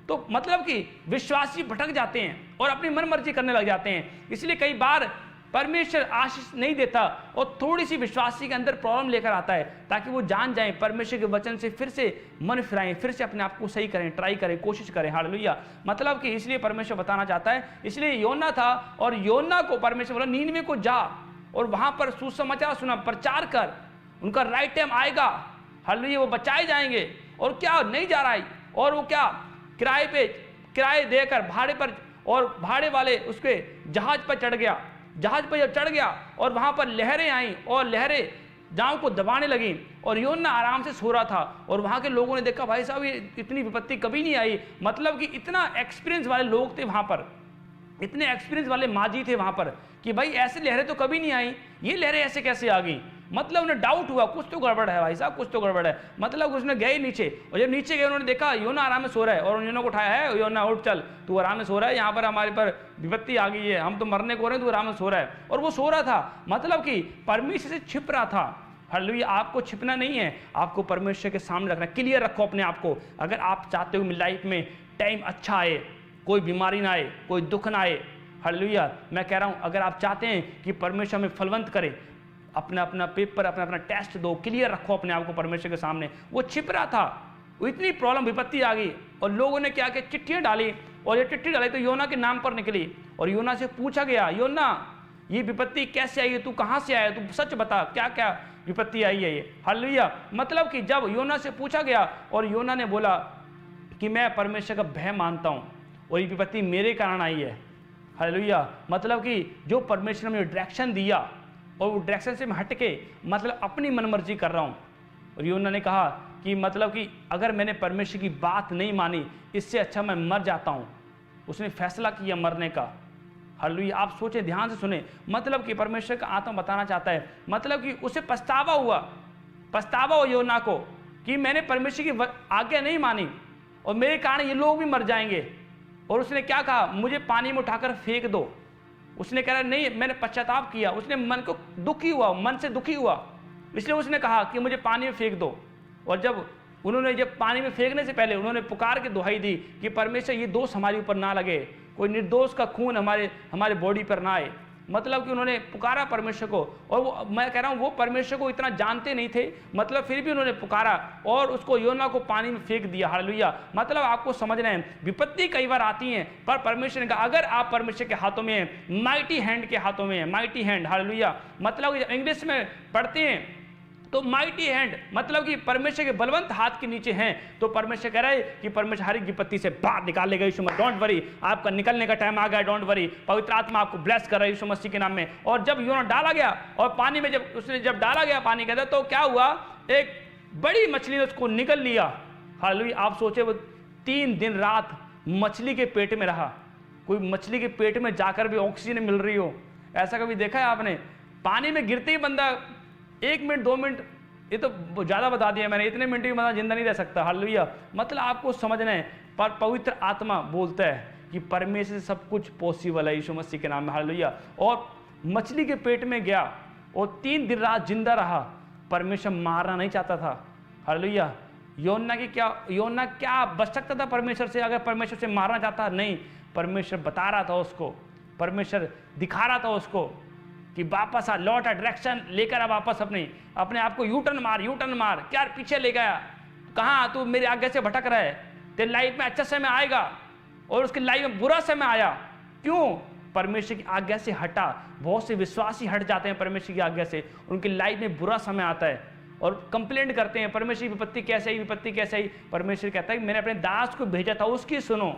तो मतलब कि विश्वासी भटक जाते हैं और अपनी मनमर्जी करने लग जाते हैं। इसलिए कई बार परमेश्वर आशीष नहीं देता और थोड़ी सी विश्वासी के अंदर प्रॉब्लम लेकर आता है, ताकि वो जान जाएं, परमेश्वर के वचन से फिर से मन फिराएं, फिर से अपने आप को सही करें, ट्राई करें, कोशिश करें। हालेलुया। मतलब कि इसलिए परमेश्वर बताना चाहता है, इसलिए योना था और योना को परमेश्वर बोला नीनवे को जा और वहां पर सुसमाचार सुना, प्रचार कर, उनका राइट टाइम आएगा। हालेलुया, वो बचाए जाएंगे। और क्या नहीं जा रहा है, और वो क्या किराए देकर भाड़े पर, और भाड़े वाले उसके जहाज पर चढ़ गया। जहाज पर जब चढ़ गया और वहां पर लहरें आई और लहरें जाओं को दबाने लगी और योना आराम से सो रहा था। और वहां के लोगों ने देखा भाई साहब ये इतनी विपत्ति कभी नहीं आई। मतलब कि इतना एक्सपीरियंस वाले लोग थे वहां पर, इतने एक्सपीरियंस वाले माजी थे वहां पर कि भाई ऐसे लहरें तो कभी नहीं आई, ये लहरें ऐसे कैसे आ गई। मतलब उन्हें डाउट हुआ कुछ तो गड़बड़ है भाई साहब, कुछ तो गड़बड़ है। मतलब उसने गए नीचे, और जब नीचे गए उन्होंने देखा योना आराम में सो रहा है और योना को उठाया है, योना उठ चल, तू आराम में सो रहा है, यहाँ पर हमारे पर विपत्ति आ गई है, हम तो मरने को रहे हैं, तू आराम में सो रहा है। और वो सो रहा था, मतलब कि परमेश्वर से छिप रहा था। हालेलुया। आपको छिपना नहीं है, आपको परमेश्वर के सामने रखना, क्लियर रखो अपने आप को। अगर आप चाहते हो लाइफ में टाइम अच्छा आए, कोई बीमारी ना आए, कोई दुख ना आए, हालेलुया, मैं कह रहा हूं अगर आप चाहते हैं कि परमेश्वर हमें फलवंत करे, अपना अपना पेपर, अपना अपना टेस्ट दो, क्लियर रखो अपने आप को परमेश्वर के सामने। वो छिप रहा था, वो इतनी प्रॉब्लम विपत्ति आ गई और लोगों ने क्या किया, चिट्ठियां डाली, और ये चिट्ठी डाली तो योना के नाम पर निकली। और योना से पूछा गया, योना ये विपत्ति कैसे आई है, तू कहां से आया, तू सच बता, क्या क्या विपत्ति आई है ये। हालेलुया। मतलब कि जब योना से पूछा गया और योना ने बोला कि मैं परमेश्वर का भय मानता हूं और ये विपत्ति मेरे कारण आई है। हालेलुया। मतलब कि जो परमेश्वर ने मुझे डायरेक्शन दिया और वो डायरेक्शन से मैं हटके मतलब अपनी मनमर्जी कर रहा हूँ। और योना ने कहा कि मतलब कि अगर मैंने परमेश्वर की बात नहीं मानी, इससे अच्छा मैं मर जाता हूँ। उसने फैसला किया मरने का। हालेलुया। आप सोचें, ध्यान से सुने, मतलब कि परमेश्वर का आत्मा बताना चाहता है, मतलब कि उसे पछतावा हुआ योना को कि मैंने परमेश्वर की आज्ञा नहीं मानी और मेरे कारण ये लोग भी मर जाएंगे। और उसने क्या कहा, मुझे पानी में उठाकर फेंक दो। उसने कहा नहीं, मैंने पश्चाताप किया। उसने मन को दुखी हुआ, मन से दुखी हुआ, इसलिए उसने कहा कि मुझे पानी में फेंक दो। और जब पानी में फेंकने से पहले उन्होंने पुकार के दुहाई दी कि परमेश्वर ये दोष हमारे ऊपर ना लगे, कोई निर्दोष का खून हमारे बॉडी पर ना आए। मतलब कि उन्होंने पुकारा परमेश्वर को। और वो, मैं कह रहा हूँ, वो परमेश्वर को इतना जानते नहीं थे, मतलब फिर भी उन्होंने पुकारा और उसको योना को पानी में फेंक दिया। हालेलुया। मतलब आपको समझना है, विपत्ति कई बार आती हैं, पर परमेश्वर ने कहा अगर आप परमेश्वर के हाथों में हैं, माइटी हैंड के हाथों में है, माइटी हैंड। हालेलुया। मतलब इंग्लिश में पढ़ते हैं तो माइटी हैंड, मतलब कि परमेश्वर के बलवंत हाथ के नीचे हैं। तो परमेश्वर कह रहा है कि परमेश्वर हर एक विपत्ति से बाहर निकाल लेगा यीशु मसीह। डोंट वरी, आपका निकलने का टाइम आ गया, डोंट वरी। पवित्र आत्मा आपको ब्लेस कर रहा है यीशु मसीह के नाम में। और जब योना डाला गया और पानी में जब डाला गया पानी के अंदर, तो क्या हुआ, एक बड़ी मछली ने उसको निकल लिया। हालेलुया। आप सोचे, वो 3 दिन रात मछली के पेट में रहा। कोई मछली के पेट में जाकर भी ऑक्सीजन मिल रही हो, ऐसा कभी देखा है आपने? पानी में गिरते ही बंदा 1 मिनट 2 मिनट, ये तो ज़्यादा बता दिया मैंने, इतने मिनट भी बंदा जिंदा नहीं रह सकता। हालेलुया। मतलब आपको समझना है, पर पवित्र आत्मा बोलता है कि परमेश्वर से सब कुछ पॉसिबल है यीशु मसीह के नाम में। हालेलुया। और मछली के पेट में गया और 3 दिन रात जिंदा रहा। परमेश्वर मारना नहीं चाहता था। हालेलुया। योना क्या बच सकता था परमेश्वर से? अगर परमेश्वर से मारना चाहता, नहीं, परमेश्वर बता रहा था उसको, परमेश्वर दिखा रहा था उसको कि वापस आ, लौट आ, डायरेक्शन लेकर आ वापस अपने आप को यूटर्न मार। क्या पीछे ले गया, कहाँ तू मेरी आज्ञा से भटक रहा है? तेरी लाइफ में अच्छा समय आएगा और उसकी लाइफ में बुरा समय आया। क्यों? परमेश्वर की आज्ञा से हटा। बहुत से विश्वासी हट जाते हैं परमेश्वर की आज्ञा से, उनकी लाइफ में बुरा समय आता है और कंप्लेंट करते हैं, परमेश्वर की विपत्ति कैसे आई। परमेश्वर कहता है कि मैंने अपने दास को भेजा था, उसकी सुनो।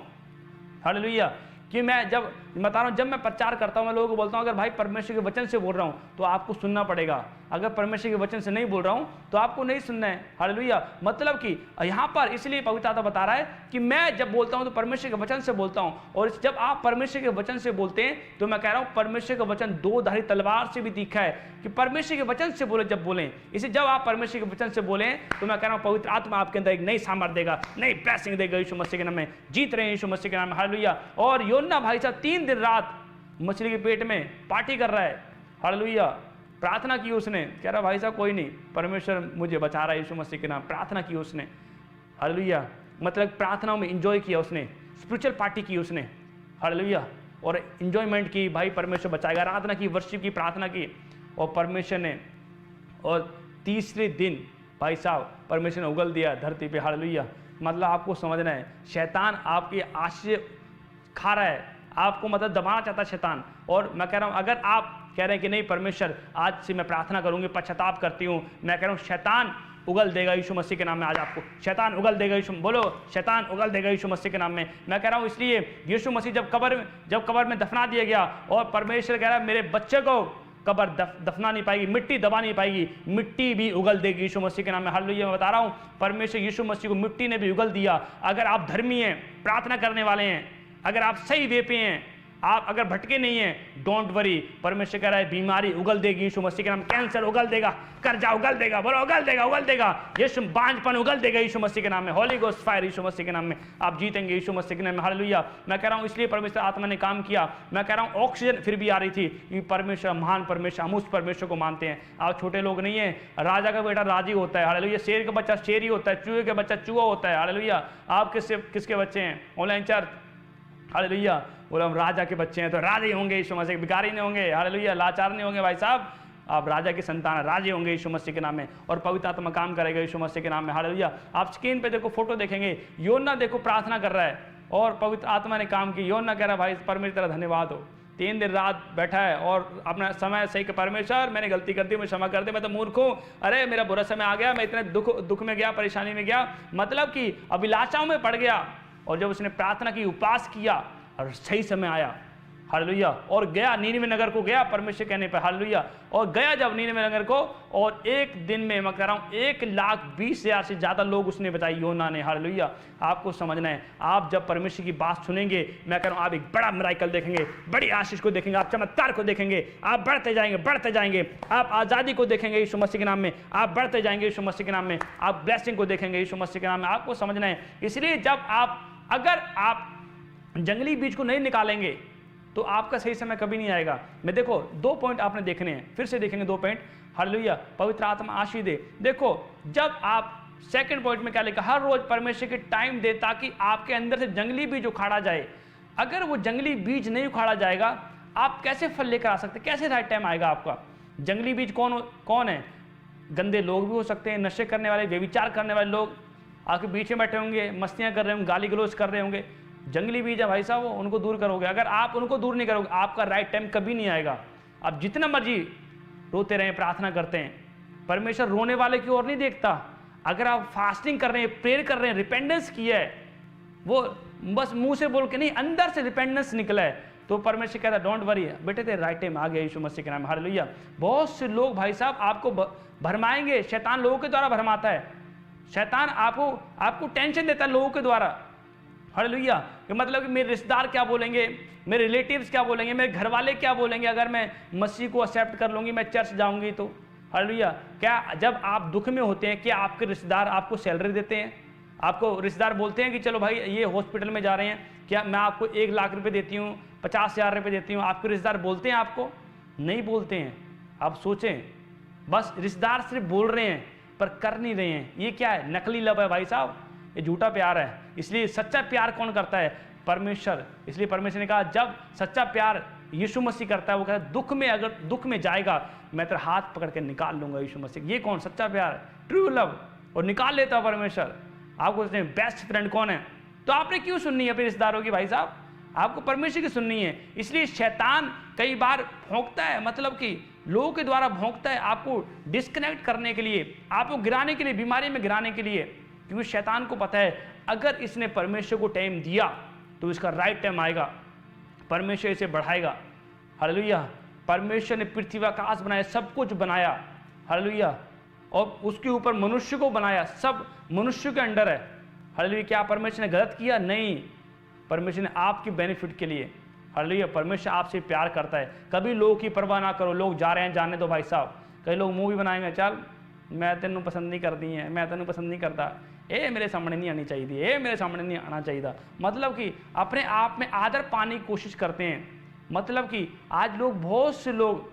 हालेलुया। कि मैं जब बता रहा हूँ, जब मैं प्रचार करता हूँ, मैं लोगों को बोलता हूँ अगर भाई परमेश्वर के वचन से बोल रहा हूँ तो आपको सुनना पड़ेगा, अगर परमेश्वर के वचन से नहीं बोल रहा हूँ तो आपको नहीं सुनना है। हालेलुया। मतलब कि यहाँ पर इसलिए पवित्र आत्मा बता रहा है कि मैं जब बोलता हूँ तो परमेश्वर के वचन से बोलता हूँ। और जब आप परमेश्वर के वचन से बोलते हैं तो मैं कह रहा हूँ परमेश्वर का वचन 2-धारी तलवार से भी तीखा है कि परमेश्वर के वचन से बोले जब बोलें। इसे जब आप परमेश्वर के वचन से बोलें तो मैं कह रहा हूँ पवित्र आत्मा आपके अंदर एक नई सामर्थ देगा, नई ब्लेसिंग देगा यीशु मसीह के नाम में। जीत रहे हैं यीशु मसीह के नाम में। हालेलुया। और योना भाई साहब 3 दिन रात मछली के पेट में पार्टी कर रहा है। हालेलुया। प्रार्थना की उसने, कह रहा भाई साहब कोई नहीं, परमेश्वर मुझे बचा रहा है यीशु मसीह के नाम। प्रार्थना की उसने, हालेलुया, मतलब प्रार्थनाओं में इंजॉय किया उसने, स्पिरिचुअल पार्टी की उसने, हालेलुया, और इंजॉयमेंट की, भाई परमेश्वर बचाएगा, आराधना की, वर्शिप की, प्रार्थना की, और परमेश्वर ने, और तीसरे दिन भाई साहब परमेश्वर ने उगल दिया धरती पे, हालेलुया। मतलब आपको समझना है, शैतान आपकी आशीष खा रहा है, आपको मतलब दबाना चाहता है शैतान। और मैं कह रहा हूँ, अगर आप कह रहे हैं कि नहीं परमेश्वर आज से मैं प्रार्थना करूंगी, पश्चाताप करती हूँ, मैं कह रहा हूँ शैतान उगल देगा यीशु मसीह के नाम में। आज आपको शैतान उगल देगा, यीशु बोलो, शैतान उगल देगा यीशु मसीह के नाम में। मैं कह रहा हूँ इसलिए यीशु मसीह जब कब्र में दफना दिया गया, और परमेश्वर कह रहा है मेरे बच्चे को कब्र दफना नहीं पाएगी, मिट्टी दबा नहीं पाएगी, मिट्टी भी उगल देगी यीशु मसीह के नाम में। हालेलुया, मैं बता रहा हूँ परमेश्वर यीशु मसीह को मिट्टी ने भी उगल दिया। अगर आप धर्मी हैं, प्रार्थना करने वाले हैं, अगर आप सही वे पे हैं, आप अगर भटके नहीं हैं, डोंट वरी, परमेश्वर कह रहा है बीमारी उगल देगी यीशु मसीह के नाम, कैंसर उगल देगा, कर्जा उगल देगा, बोलो उगल देगा, उगल देगा, यीशु बांझपन उगल देगा यीशु मसीह के नाम में, होली गोस्ट फायर यीशु मसीह के नाम में, आप जीतेंगे यीशु मसीह के नाम में। हालेलुया, मैं कह रहा हूँ इसलिए परमेश्वर आत्मा ने काम किया। मैं कह रहा हूँ ऑक्सीजन फिर भी आ रही थी, ये परमेश्वर महान परमेश्वर, हम उस परमेश्वर को मानते हैं। आप छोटे लोग नहीं है, राजा का बेटा राजी होता है, हालेलुया, शेर का बच्चा शेर ही होता है, चूहे का बच्चा चूहा होता है, हालेलुया। आप किसके बच्चे हैं? ऑनलाइन चर्च, हालेलुया, बोलो हम राजा के बच्चे हैं तो राजे होंगे यीशु मसीह, भिखारी नहीं होंगे, हालेलुया, लाचार नहीं होंगे भाई साहब, आप राजा की संतान है, राजे होंगे यीशु मसीह के नाम में, और पवित्र आत्मा काम करेगा यीशु मसीह के नाम में। हालेलुया, आप स्क्रीन पे देखो, फोटो देखेंगे, योना देखो प्रार्थना कर रहा है और पवित्र आत्मा ने काम की। योना कह रहा है भाई परमेश्वर तेरा धन्यवाद हो, 3 दिन रात बैठा है और अपना समय सही कर, परमेश्वर मैंने गलती कर दी, मैं क्षमा कर दे, मैं तो मूर्ख हूँ, अरे मेरा बुरा समय आ गया, मैं इतने दुख में गया, परेशानी में गया, मतलब कि अभिलाषाओं में पड़ गया। और जब उसने प्रार्थना की, उपवास किया, और सही समय आया, हालेलुया, और गया नीनवे नगर को गया परमेश्वर कहने पर, हालेलुया, और गया जब नीनवे नगर को, और एक दिन में मैं कह रहा हूँ 1,20,000 से ज़्यादा लोग उसने बचाई, योना ने, हालेलुया। आपको समझना है, आप जब परमेश्वर की बात सुनेंगे, मैं कह रहा हूँ आप एक बड़ा मिराकल देखेंगे, बड़ी आशीष को देखेंगे, आप चमत्कार को देखेंगे, आप बढ़ते जाएंगे, बढ़ते जाएंगे, आप आज़ादी को देखेंगे यीशु मसीह के नाम में, आप बढ़ते जाएंगे यीशु मसीह के नाम में, आप ब्लेसिंग को देखेंगे यीशु मसीह के नाम में। आपको समझना है, इसलिए जब अगर आप जंगली बीज को नहीं निकालेंगे तो आपका सही समय कभी नहीं आएगा। मैं देखो 2 पॉइंट आपने देखने हैं, फिर से देखेंगे 2 पॉइंट, हालेलुया, पवित्र आत्मा आशीष दे। देखो जब आप सेकंड पॉइंट में क्या लिखा, हर रोज परमेश्वर के टाइम दे ताकि आपके अंदर से जंगली बीज उखाड़ा जाए। अगर वो जंगली बीज नहीं उखाड़ा जाएगा, आप कैसे फल लेकर आ सकते, कैसे राइट टाइम आएगा आपका? जंगली बीज कौन है? गंदे लोग भी हो सकते हैं, नशे करने वाले, व्यभिचार करने वाले लोग आपके बीच में बैठे होंगे, मस्तियां कर रहे होंगे, गाली गलौज कर रहे होंगे, जंगली बीज है भाई साहब, उनको दूर करोगे। अगर आप उनको दूर नहीं करोगे, आपका राइट टाइम कभी नहीं आएगा। आप जितना मर्जी रोते रहें, प्रार्थना करते हैं, परमेश्वर रोने वाले की ओर नहीं देखता। अगर आप फास्टिंग कर रहे हैं, प्रेयर कर रहे हैं, रिपेंडेंस किया है, वो बस मुंह से बोल के नहीं, अंदर से रिपेंडेंस निकला है, तो परमेश्वर कहता है डोंट वरी बेटे, तेरे राइट टाइम आ गया यीशु मसीह के नाम, हालेलुया। बहुत से लोग भाई साहब आपको भरमाएंगे, शैतान लोगों के द्वारा भरमाता है, शैतान आपको टेंशन देता है लोगों के द्वारा, हालेलुया। कि मतलब कि मेरे रिश्तेदार क्या बोलेंगे, मेरे रिलेटिव्स क्या बोलेंगे, मेरे घर वाले क्या बोलेंगे अगर मैं मसीह को एक्सेप्ट कर लूँगी, मैं चर्च जाऊँगी तो, हालेलुया। क्या जब आप दुख में होते हैं, क्या आपके रिश्तेदार आपको सैलरी देते हैं? आपको रिश्तेदार बोलते हैं कि चलो भाई ये हॉस्पिटल में जा रहे हैं, क्या मैं आपको 1 लाख रुपये देती हूँ, 50,000 रुपये देती हूँ? आपके रिश्तेदार बोलते हैं आपको? नहीं बोलते हैं। आप सोचें, बस रिश्तेदार सिर्फ बोल रहे हैं पर कर नहीं रहे हैं। ये क्या है? नकली लव है भाई साहब, ये झूठा प्यार है। इसलिए सच्चा प्यार कौन करता है? परमेश्वर। इसलिए परमेश्वर ने कहा जब सच्चा प्यार यीशु मसीह करता है, वो कहता है दुख में, अगर दुख में जाएगा मैं तेरा हाथ पकड़ के निकाल लूंगा यीशु मसीह। ये कौन? सच्चा प्यार, ट्रू लव, और निकाल लेता है परमेश्वर। आपको उसने बेस्ट फ्रेंड कौन है? तो आपने क्यों सुननी है अपने रिश्तेदारों की भाई साहब? आपको परमेश्वर की सुननी है। इसलिए शैतान कई बार भौंकता है, मतलब कि लोगों के द्वारा भौंकता है आपको डिस्कनेक्ट करने के लिए, आपको गिराने के लिए, बीमारी में गिराने के लिए, क्योंकि शैतान को पता है अगर इसने परमेश्वर को टाइम दिया तो इसका राइट टाइम आएगा, परमेश्वर इसे बढ़ाएगा, हालेलुया। परमेश्वर ने पृथ्वी आकाश बनाया, सब कुछ बनाया, हालेलुया, और उसके ऊपर मनुष्य को बनाया, सब मनुष्य के अंडर है, हालेलुया। क्या परमेश्वर ने गलत किया? नहीं, परमेश्वर ने आपके बेनिफिट के लिए, हालेलुया। परमेश्वर आपसे प्यार करता है। कभी लोगों की परवाह ना करो, लोग जा रहे हैं जाने दो भाई साहब। कई लोग मूवी बनाएंगे, चल मैं तेनू पसंद नहीं करती है, मैं तेनू पसंद नहीं करता, ए मेरे सामने नहीं आनी चाहिए, ए मेरे सामने नहीं आना चाहिए। मतलब कि अपने आप में आदर पाने की कोशिश करते हैं। मतलब कि आज लोग, बहुत से लोग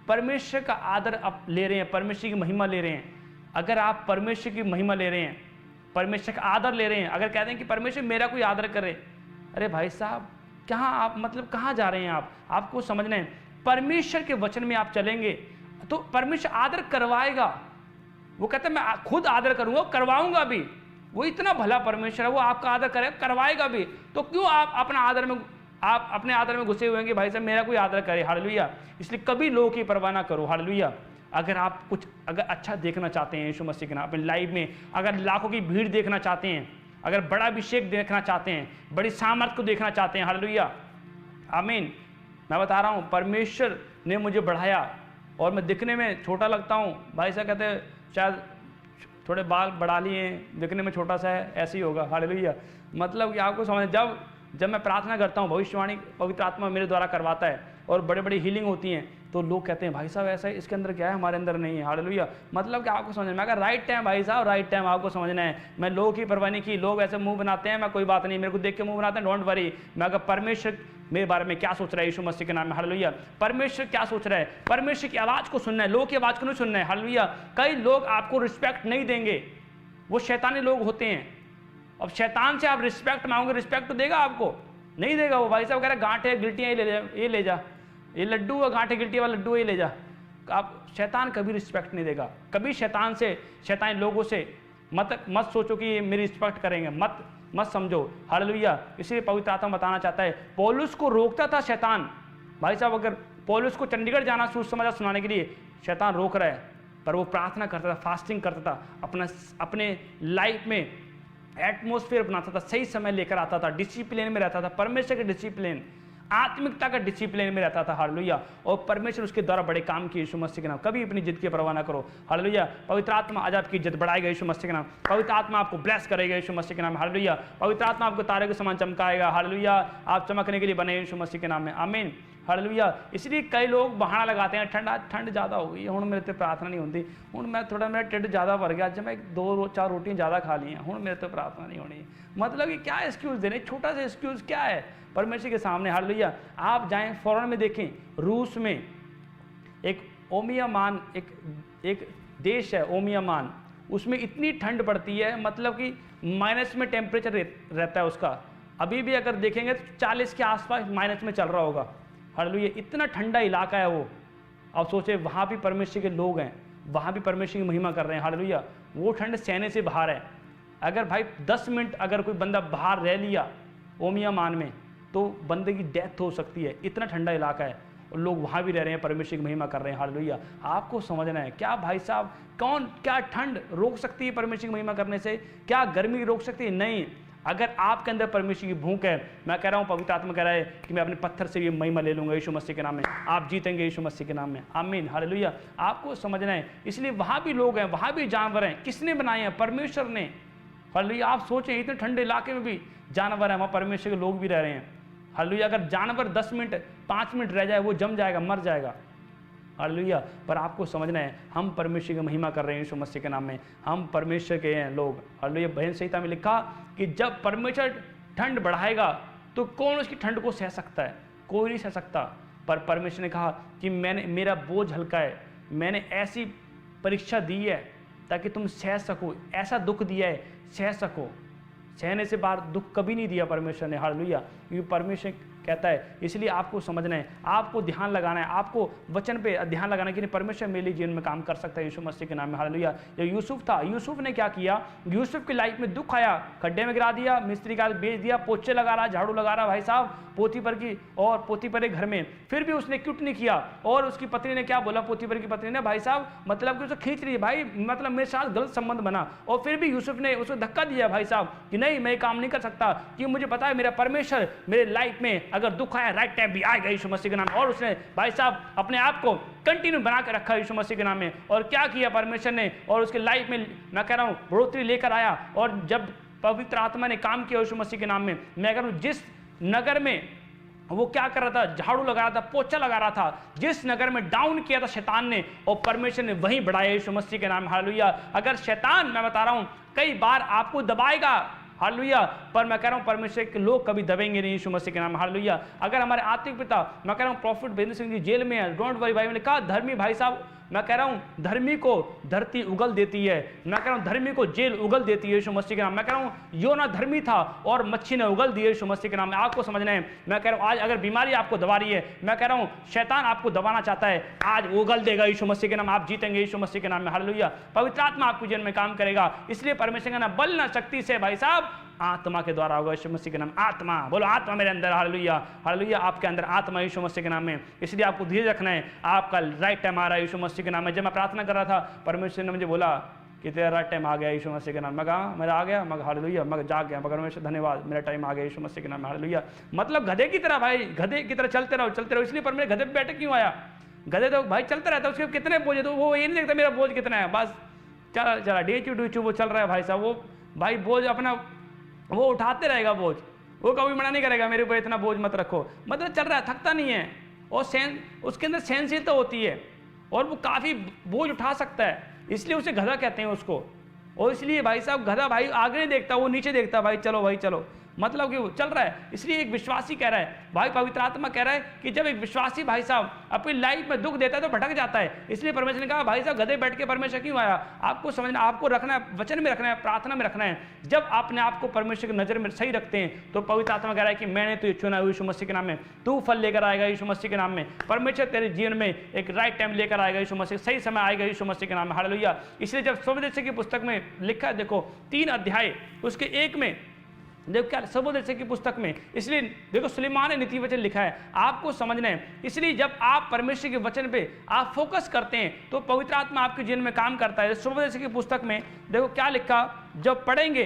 परमेश्वर का आदर आप ले रहे हैं, परमेश्वर की महिमा ले रहे हैं, अगर आप परमेश्वर की महिमा ले रहे हैं, परमेश्वर का आदर ले रहे हैं, अगर कहते हैं कि परमेश्वर मेरा कोई आदर करे, अरे भाई साहब कहाँ आप मतलब कहाँ जा रहे हैं आप? आपको समझना है, परमेश्वर के वचन में आप चलेंगे तो परमेश्वर आदर करवाएगा। वो कहता है मैं खुद आदर करूंगा, करवाऊंगा भी। वो इतना भला परमेश्वर है, वो आपका आदर करेगा, करवाएगा भी। तो क्यों आप अपने आदर में घुसे हुए हैं कि भाई साहब मेरा कोई आदर करे? हालेलुया। इसलिए कभी लोगों की परवाह ना करो। हालेलुया। अगर आप कुछ अगर अच्छा देखना चाहते हैं यीशु मसीह के नाम अपनी लाइफ में, अगर लाखों की भीड़ देखना चाहते हैं, अगर बड़ा अभिषेक देखना चाहते हैं, बड़ी सामर्थ को देखना चाहते हैं, हालेलुया, आमीन। मैं बता रहा हूँ परमेश्वर ने मुझे बढ़ाया और मैं दिखने में छोटा लगता हूँ। भाई साहब कहते हैं शायद थोड़े बाल बढ़ा लिए, दिखने में छोटा सा है, ऐसे ही होगा। हालेलुया। मतलब कि आपको समझ, जब मैं प्रार्थना करता हूँ, भविष्यवाणी पवित्र आत्मा मेरे द्वारा करवाता है और बड़े बड़ी हीलिंग होती हैं, तो लोग कहते हैं भाई साहब ऐसा है, इसके अंदर क्या है, हमारे अंदर नहीं है। हालेलुया। मतलब कि आपको समझना है, मैं अगर राइट टाइम भाई साहब, राइट टाइम आपको समझना है। मैं लोगों की परवाह नहीं की, लोग ऐसे मुंह बनाते हैं, मैं कोई बात नहीं, मेरे को देख के मुंह बनाते हैं, डोंट वरी। मैं अगर परमेश्वर मेरे बारे में क्या सोच रहा है यीशु मसीह के नाम में, हालेलुया, परमेश्वर क्या सोच रहा है, परमेश्वर की आवाज़ को सुनना है, लोगों की आवाज़ को नहीं सुनना है। हालेलुया। कई लोग आपको रिस्पेक्ट नहीं देंगे, वो शैतानी लोग होते हैं। अब शैतान से आप रिस्पेक्ट मांगोगे, रिस्पेक्ट तो देगा आपको? नहीं देगा। वो भाई साहब कह रहे गांठ है गिल्टियाँ ये ले जा, ये लड्डू है, गांठ है गिल्टी वाला लड्डू ये ले जा। आप शैतान कभी रिस्पेक्ट नहीं देगा। कभी शैतान से, शैतानी लोगों से मत सोचो कि ये मेरी रिस्पेक्ट करेंगे, मत समझो। हालेलुया। इसलिए पवित्र आत्मा बताना चाहता है, पौलुस को रोकता था शैतान। भाई साहब अगर पौलुस को चंडीगढ़ जाना सुसमाचार सुनाने के लिए शैतान रोक रहा है, पर वो प्रार्थना करता था, फास्टिंग करता था, अपने लाइफ में एटमोस्फेयर बनाता था, सही समय लेकर आता था, डिसिप्लिन में रहता था, परमेश्वर के डिसिप्लिन, आत्मिकता का डिसिप्लिन में रहता था। हालेलुया। और परमेश्वर उसके द्वारा बड़े काम किए यीशु मसीह के नाम। कभी अपनी जिद की परवाह ना करो। हालेलुया। पवित्र आत्मा आज आपकी इज्जत बढ़ाएगा यीशु मसीह के नाम। पवित्र आत्मा आपको ब्लेस करेगा यीशु मसीह के नाम। हालेलुया। पवित्र आत्मा आपको तारे के समान चमकाएगा। हालेलुया। आप चमकने के लिए बने यीशु मसीह के नाम में, आमीन। हालेलुया। इसलिए कई लोग बहाना लगाते हैं, ठंड ज़्यादा हो गई, हुण मेरे तो प्रार्थना नहीं होती, हुण मैं थोड़ा मेरा टिड्ढ ज़्यादा भर गया, जब मैं 2-4 रोटियाँ ज़्यादा खा ली हैं, हुण मेरे तो प्रार्थना नहीं होनी। मतलब कि क्या एक्सक्यूज़ देने, छोटा सा एक्सक्यूज़ क्या है परमेश्वर के सामने। हालेलुया। आप जाएं फॉरेन में देखें, रूस में एक ओमियामान एक देश है ओमियामान, उसमें इतनी ठंड पड़ती है, मतलब कि माइनस में टेम्परेचर रहता है उसका। अभी भी अगर देखेंगे तो 40 के आसपास माइनस में चल रहा होगा। हालेलुया। इतना ठंडा इलाका है वो। अब सोचे वहाँ भी परमेश्वर के लोग हैं, वहाँ भी परमेश्वर की महिमा कर रहे हैं। हालेलुया। वो ठंड सहने से बाहर है। अगर भाई 10 मिनट अगर कोई बंदा बाहर रह लिया ओमियामान में, तो बंदे की डेथ हो सकती है। इतना ठंडा इलाका है और लोग वहाँ भी रह रहे हैं, परमेश्वर की महिमा कर रहे हैं। हालेलुया। आपको समझना है, क्या भाई साहब क्या ठंड रोक सकती है परमेश्वर की महिमा करने से? क्या गर्मी रोक सकती है? नहीं। अगर आपके अंदर परमेश्वर की भूख है, मैं कह रहा हूँ, पवित्र आत्मा कह रहा है कि मैं अपने पत्थर से ये महिमा ले लूँगा यीशु मसीह के नाम में। आप जीतेंगे यीशु मसीह के नाम में, आमीन। हालेलुया। आपको समझना है। इसलिए वहाँ भी लोग हैं, वहाँ भी जानवर हैं। किसने बनाए हैं? परमेश्वर ने। हालेलुया। आप सोचें, इतने ठंडे इलाके में भी जानवर हैं, वहाँ परमेश्वर के लोग भी रह रहे हैं। हालेलुया। अगर जानवर 10 मिनट 5 मिनट रह जाए, वो जम जाएगा, मर जाएगा। हालेलुया। पर आपको समझना है, हम परमेश्वर की महिमा कर रहे हैं यीशु मसीह के नाम में, हम परमेश्वर के हैं लोग। हालेलुया। भजन संहिता में लिखा कि जब परमेश्वर ठंड बढ़ाएगा तो कौन उसकी ठंड को सह सकता है? कोई नहीं सह सकता। पर परमेश्वर ने कहा कि मेरा बोझ हल्का है, मैंने ऐसी परीक्षा दी है ताकि तुम सह सको, ऐसा दुख दिया है सह सको। सहने से बाहर दुख कभी नहीं दिया परमेश्वर ने। हालेलुया। क्योंकि परमेश्वर कहता है। इसलिए आपको समझना है, आपको ध्यान लगाना है, आपको वचन पे ध्यान लगाना है कि परमेश्वर मेरे जीवन में काम कर सकता है यीशु मसीह के नाम में। हालेलुया। जो यूसुफ था, यूसुफ ने क्या किया? यूसुफ की लाइफ में दुख आया, खड्डे में गिरा दिया, मिस्त्री का बेच दिया, पोछे लगा रहा, झाड़ू लगा रहा भाई साहब पोतीपर की और पोतीपर के घर में, फिर भी उसने क्विट नहीं किया। और उसकी पत्नी ने क्या बोला? पोतीपर की पत्नी ने भाई साहब मतलब कि उसे खींच रही है, भाई मतलब मेरे साथ गलत संबंध बना, और फिर भी यूसुफ ने उसको धक्का दिया भाई साहब कि नहीं, मैं काम नहीं कर सकता, कि मुझे पता है मेरा परमेश्वर मेरे लाइफ में अगर दुख आया राइट टाइम भी आएगा यीशु मसीह के नाम। और उसने भाई साहब अपने आप को कंटिन्यू बना कर रखा यीशु मसीह के नाम में। और क्या किया परमेश्वर ने? और उसके लाइफ में मैं कह रहा हूँ बढ़ोतरी लेकर आया। और जब पवित्र आत्मा ने काम किया यीशु मसीह के नाम में, मैं कह रहा हूँ जिस नगर में वो क्या कर रहा था? झाड़ू लगा रहा था, पोछा लगा रहा था, जिस नगर में डाउन किया था शैतान ने, और परमेश्वर ने वहीं बढ़ाया यीशु मसीह के नाम। हालेलुया। अगर शैतान, मैं बता रहा हूं, कई बार आपको दबाएगा, हालेलुया। पर मैं कह रहा हूँ परमेश्वर के लोग कभी दबेंगे नहीं यीशु मसीह के नाम में, हालेलुया। अगर हमारे आत्मिक पिता, मैं कह रहा हूँ प्रॉफिट वीरेंद्र सिंह जी जेल में है, डोंट वरी भाई, मैंने कहा धर्मी भाई साहब, मैं कह रहा हूं धर्मी को धरती उगल देती है, मैं कह रहा हूं धर्मी को जेल उगल देती है यीशु मसीह के नाम। मैं कह रहा हूं योना धर्मी था और मच्छी ने उगल दी है यीशु मसीह के नाम में। आपको समझना है, मैं कह रहा हूं आज अगर बीमारी आपको दबा रही है, मैं कह रहा हूं शैतान आपको दबाना चाहता है, आज उगल देगा यीशु मसीह के नाम, आप जीतेंगे यीशु मसीह के नाम में, हालेलुया। पवित्र आत्मा आपके जीवन में काम करेगा, इसलिए परमेश्वर का नाम बल ना शक्ति से भाई साहब आत्मा के द्वारा होगा यीशु मसीह के नाम। आत्मा बोलो, आत्मा मेरे अंदर, हालेलुया हालेलुया। आपके अंदर आत्मा यीशु मसीह के नाम में, इसलिए आपको धीरे रखना है, आपका राइट टाइम आ रहा है यीशु मसीह के नाम में। जब मैं प्रार्थना कर रहा था, परमेश्वर ने मुझे बोला कि तेरा राइट टाइम आ गया यीशु मसीह के नाम। मैं कहा मेरा आ गया, मगर हालेलुया, मगर जाग गया, मगर परमेश्वर धन्यवाद, मेरा टाइम आ गया यीशु मसीह के नाम में, हालेलुया। मतलब गधे की तरह भाई, गधे की तरह चलते रहो। इसलिए पर मेरे गधे पे बैठे क्यों आया? गधे तो भाई चलता रहता है, उसके कितने बोझ है तो वो ये नहीं देखता मेरा बोझ कितना है, बस चला डीचू वो चल रहा है भाई साहब। वो भाई बोझ अपना वो उठाते रहेगा बोझ, वो कभी मना नहीं करेगा मेरे ऊपर इतना बोझ मत रखो, मतलब चल रहा है, थकता नहीं है, और उसके अंदर सहनशीलता होती है और वो काफ़ी बोझ उठा सकता है, इसलिए उसे गधा कहते हैं उसको। और इसलिए भाई साहब गधा भाई आगे नहीं देखता, वो नीचे देखता, भाई चलो, मतलब कि वो चल रहा है। इसलिए एक विश्वासी कह रहा है, भाई पवित्र आत्मा कह रहा है कि जब एक विश्वासी भाई साहब अपनी लाइफ में दुख देता है तो भटक जाता है। इसलिए परमेश्वर ने कहा भाई साहब गधे बैठ के परमेश्वर क्यों आया? आपको समझना, आपको रखना है, वचन में रखना है, प्रार्थना में रखना है। जब आपने आपको परमेश्वर की नजर में सही रखते हैं तो पवित्र आत्मा कह रहा है कि मैंने तुझे चुना यीशु मसीह के नाम में, तू फल लेकर आएगा यीशु मसीह के नाम में। परमेश्वर तेरे जीवन में एक राइट टाइम लेकर आएगा यीशु मसीह, सही समय आएगा यीशु मसीह के नाम में, हालेलुया। इसलिए जब स्वदेशी की पुस्तक में लिखा है, देखो 3 अध्याय उसके 1 में देखो क्या सबोदेश की पुस्तक में, इसलिए देखो सुलेमान ने नीति वचन लिखा है, आपको समझना है। इसलिए जब आप परमेश्वर के वचन पे आप फोकस करते हैं तो पवित्र आत्मा आपके जीवन में काम करता है। सबोदेश की पुस्तक में देखो क्या लिखा, जब पढ़ेंगे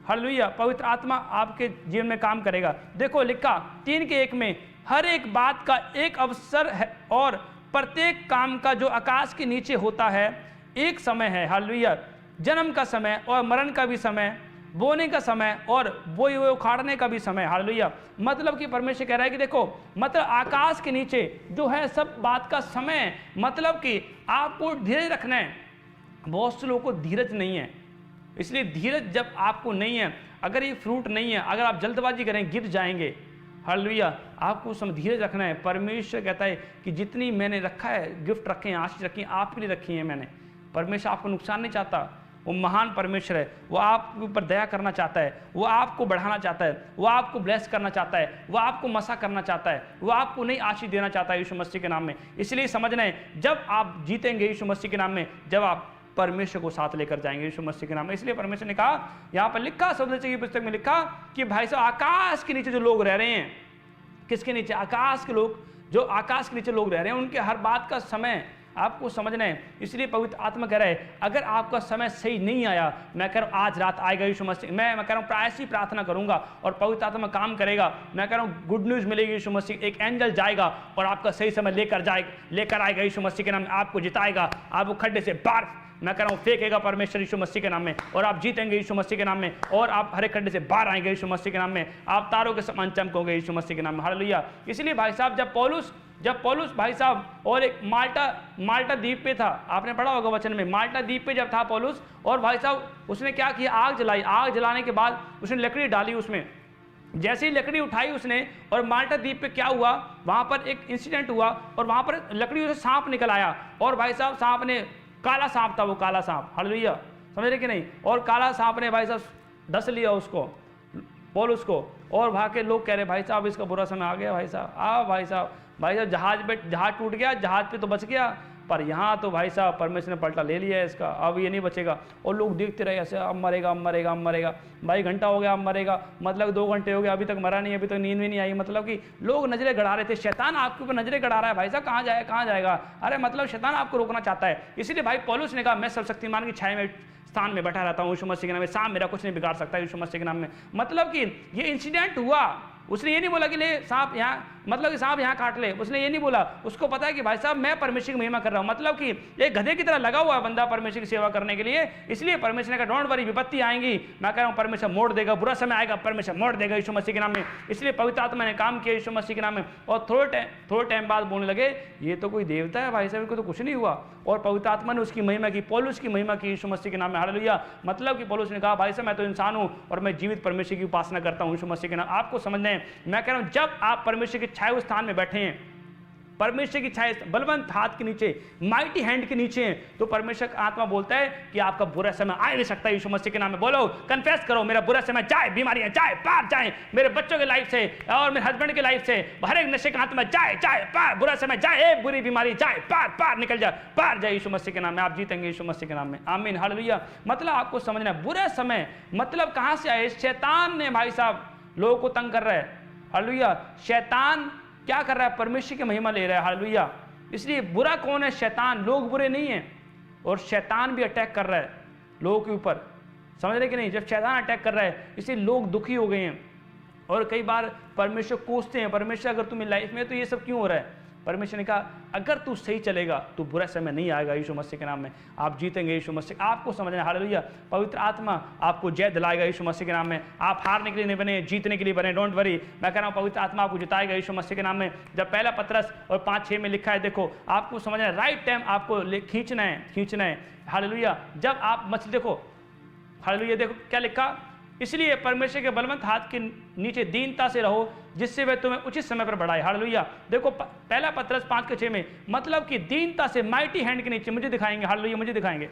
हालेलुया पवित्र आत्मा आपके जीवन में काम करेगा। देखो लिखा 3:1 में, हर एक बात का एक अवसर है और प्रत्येक काम का जो आकाश के नीचे होता है एक समय है, हालेलुया। जन्म का समय और मरण का भी समय, बोने का समय और बोए हुए उखाड़ने का भी समय, हालेलुया। मतलब कि परमेश्वर कह रहा है कि देखो, मतलब आकाश के नीचे जो है सब बात का समय, मतलब कि आपको धीरज रखना है। बहुत से लोगों को धीरज नहीं है, इसलिए धीरज जब आपको नहीं है, अगर ये फ्रूट नहीं है, अगर आप जल्दबाजी करें गिर जाएंगे, हालेलुया। आपको समय धीरज रखना है। परमेश्वर कहता है कि जितनी मैंने रखा है, गिफ्ट रखे हैं, आशीष रखी है, आपके लिए रखी है मैंने। परमेश्वर आपको नुकसान नहीं चाहता, वो महान परमेश्वर है, वो आपके ऊपर दया करना चाहता है, वो आपको बढ़ाना चाहता है, वो आपको ब्लेस करना चाहता है, वो आपको मसा करना चाहता है, वो आपको नई आशीष देना चाहता है यीशु मसीह के नाम में। इसलिए समझना है, जब आप जीतेंगे यीशु मसीह के नाम में, जब आप परमेश्वर को साथ लेकर जाएंगे यीशु मसीह के नाम में। इसलिए परमेश्वर ने कहा, यहाँ पर लिखा सबोदेश की पुस्तक में लिखा कि भाई साहब आकाश के नीचे जो लोग रह रहे हैं, किसके नीचे? आकाश के लोग, जो आकाश के नीचे लोग रह रहे हैं, उनके हर बात का समय आपको समझना है। इसलिए पवित्र आत्मा कह रहा है, अगर आपका समय सही नहीं आया, मैं कह रहा हूँ आज रात आएगा यीशु मसीह, मैं कह रहा हूँ प्रायश्चित प्रार्थना करूंगा और पवित्र आत्मा काम करेगा। मैं कह रहा हूँ गुड न्यूज़ मिलेगी यीशु मसीह, एक एंजल जाएगा और आपका सही समय लेकर आएगा यीशु मसीह के नाम में, आपको जिताएगा, आपको खड्डे से बाहर मैं कह रहा हूँ फेंकेगा परमेश्वर यीशु मसीह के नाम में, और आप जीतेंगे यीशु मसीह के नाम में, और आप हर एक खड्डे से बाहर आएंगे यीशु मसीह के नाम में, आप तारों के समान चमकोगे यीशु मसीह के नाम में, हालेलुया। इसलिए भाई साहब जब पौलुस भाई साहब और एक माल्टा द्वीप पे था, आपने पढ़ा होगा वचन में, माल्टा द्वीप पे जब था पौलुस, और भाई साहब उसने क्या किया, आग जलाई। आग जलाने के बाद उसने लकड़ी डाली उसमें, जैसे ही लकड़ी उठाई उसने, और माल्टा द्वीप पे क्या हुआ, वहां पर एक इंसिडेंट हुआ, और वहां पर लकड़ी से सांप निकल आया, और भाई साहब सांप ने, काला सांप था वो, काला सांप, हालेलुया, समझ रहे कि नहीं, और काला सांप ने भाई साहब डस लिया उसको, पौलुस को, और वहाँ के लोग कह रहे भाई साहब इसका बुरा समय आ गया, भाई साहब जहाज टूट गया, जहाज पे तो बच गया, पर यहाँ तो भाई साहब परमेश्वर ने पलटा ले लिया है इसका, अब ये नहीं बचेगा। और लोग देखते रहे ऐसे, अब मरेगा, भाई घंटा हो गया अब मरेगा, मतलब 2 घंटे हो गए अभी तक मरा नहीं, अभी तक नींद भी नहीं आई, मतलब कि लोग नजरें गड़ा रहे थे। शैतान आपके ऊपर नजरें गड़ा रहा है, भाई साहब कहाँ जाएगा, अरे मतलब शैतान आपको रोकना चाहता है। इसीलिए भाई पौलुस ने कहा, मैं सर्वशक्तिमान की छाया में स्थान में बैठा रहता हूँ यीशु मसीह के नाम में, सांप मेरा कुछ नहीं बिगाड़ सकता यीशु मसीह के नाम में। मतलब कि ये इंसिडेंट हुआ, उसने ये नहीं बोला कि ले सांप यहाँ, मतलब कि सांप यहाँ काट ले, उसने ये नहीं बोला, उसको पता है कि भाई साहब मैं परमेश्वर की महिमा कर रहा हूँ, मतलब कि एक गधे की तरह लगा हुआ है बंदा परमेश्वर की सेवा करने के लिए। इसलिए परमेश्वर ने कहा डोंट वरी, विपत्ति आएंगी, मैं कह रहा हूँ परमेश्वर मोड़ देगा, बुरा समय आएगा परमेश्वर मोड़ देगा यीशु मसीह के नाम में। इसलिए पवित्र आत्मा ने काम किया यीशु मसीह के नाम में। और थोड़े टाइम बाद बोलने लगे, ये तो कोई देवता है भाई साहब, इनको तो कुछ नहीं हुआ, और पवित्र आत्मा ने उसकी महिमा की, पौलुस की महिमा की यीशु मसीह के नाम में। हालेलुया। मतलब कि पौलुस ने कहा भाई साहब मैं तो इंसान हूं और मैं जीवित परमेश्वर की उपासना करता हूं यीशु मसीह के नाम। आपको समझना है, मैं कह रहा हूं जब आप परमेश्वर के छाए हुए स्थान में बैठे हैं, परमेश्वर की छाया बलवंत हाथ के नीचे, माइटी हैंड के नीचे हैं, तो परमेश्वर का आत्मा बोलता है कि आपका बुरा समय आ नहीं सकता यीशु मसीह के नाम में। बोलो, कन्फेस करो, मेरा बुरा समय जाए, बीमारियां जाए, पार जाए, मेरे बच्चों के लाइफ से और मेरे हस्बैंड के लाइफ से, हर एक नशे का आत्मा जाए जाए पार, बुरा समय जाए, एक बुरी बीमारी जाए पार, पार निकल जाए, पार जाए यीशु मसीह के नाम में। आप जीतेंगे यीशु मसीह के नाम में। आमीन। हालेलुया। मतलब आपको समझना है बुरा समय मतलब कहां से आए? शैतान ने भाई साहब लोगों को तंग कर रहा है। हालेलुया। शैतान क्या कर रहा है? परमेश्वर की महिमा ले रहा है। हालेलुया। इसलिए बुरा कौन है? शैतान। लोग बुरे नहीं हैं, और शैतान भी अटैक कर रहा है लोगों के ऊपर। समझ रहे कि नहीं? जब शैतान अटैक कर रहा है इसलिए लोग दुखी हो गए हैं, और कई बार परमेश्वर कोसते हैं, परमेश्वर अगर तुम्हें लाइफ में तो ये सब क्यों हो रहा है? परमेश्वर ने कहा अगर तू सही चलेगा तो बुरा समय नहीं आएगा यीशु मसीह के नाम में। आप जीतेंगे यीशु मसीह। आपको समझना है। हालेलुया। पवित्र आत्मा आपको जय दिलाएगा यीशु मसीह के नाम में। आप हारने के लिए नहीं बने, जीतने के लिए बने। Don't worry. मैं कह रहा हूँ पवित्र आत्मा आपको जिताएगा यीशु मसीह के नाम में। जब पहला पत्रस और 5:6 में लिखा है, देखो आपको समझना है, राइट टाइम आपको खींचना है। हालेलुया। जब आप मछली देखो, हालेलुया, देखो क्या लिखा, इसलिए परमेश्वर के बलवंत हाथ के नीचे दीनता से रहो जिससे वह तुम्हें उचित समय पर बढ़ाए। हालेलुया। देखो पहला पत्रस 5:6 में, मतलब कि दीनता से, माइटी हैंड के नीचे मुझे दिखाएंगे। हालेलुया, मुझे दिखाएंगे।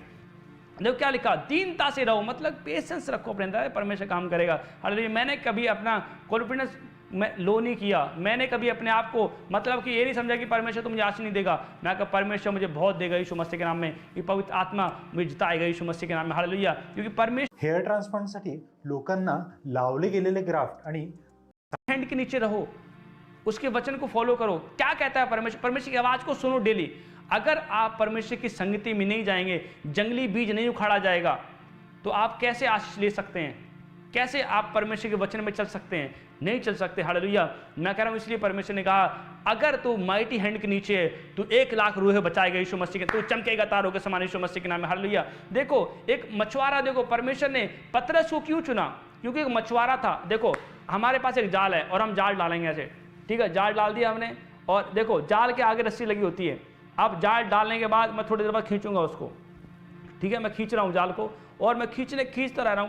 देखो क्या लिखा, दीनता से रहो, मतलब पेशेंस रखो अपने अंदर, परमेश्वर काम करेगा। हालेलुया। मैंने कभी अपना कॉन्फिडेंस मैं लो नहीं किया, मैंने कभी अपने आप को मतलब कि ये नहीं समझा कि परमेश्वर तो मुझे आशीष नहीं देगा। मैं कहा परमेश्वर मुझे बहुत देगा यीशु मसीह के नाम में, ये पवित्र आत्मा मुझे जिताएगा यीशु मसीह के नाम में। हालेलुया। क्योंकि परमेश्वर हेअर ट्रान्सप्लांटसाठी लोकांना लावले गेलेले ग्राफ्ट आणि हैंड के नीचे रहो, उसके वचन को फॉलो करो। क्या कहता है परमेश्वर? परमेश्वर की आवाज को सुनो डेली। अगर आप परमेश्वर की संगति में नहीं जाएंगे, जंगली बीज नहीं उखाड़ा जाएगा, तो आप कैसे आशीष ले सकते हैं? कैसे आप परमेश्वर के वचन में चल सकते हैं? नहीं चल सकते। हालेलुया। मैं कह रहा हूं इसलिए परमेश्वर ने कहा अगर तू माइटी हैंड के नीचे है तू 1 लाख रूह बचाएगा यीशु मसीह के, तू चमकेगा तारों के समान यीशु मसीह के नाम में। हालेलुया। देखो एक मछुआरा, देखो परमेश्वर ने पतरस को क्यों चुना? क्योंकि एक मछुआरा था। देखो हमारे पास एक जाल है और हम जाल डालेंगे ऐसे, ठीक है, जाल डाल दिया हमने, और देखो जाल के आगे रस्सी लगी होती है। अब जाल डालने के बाद मैं थोड़ी देर बाद खींचूंगा उसको, ठीक है, मैं खींच रहा हूँ जाल को, और मैं खींचता रह रहा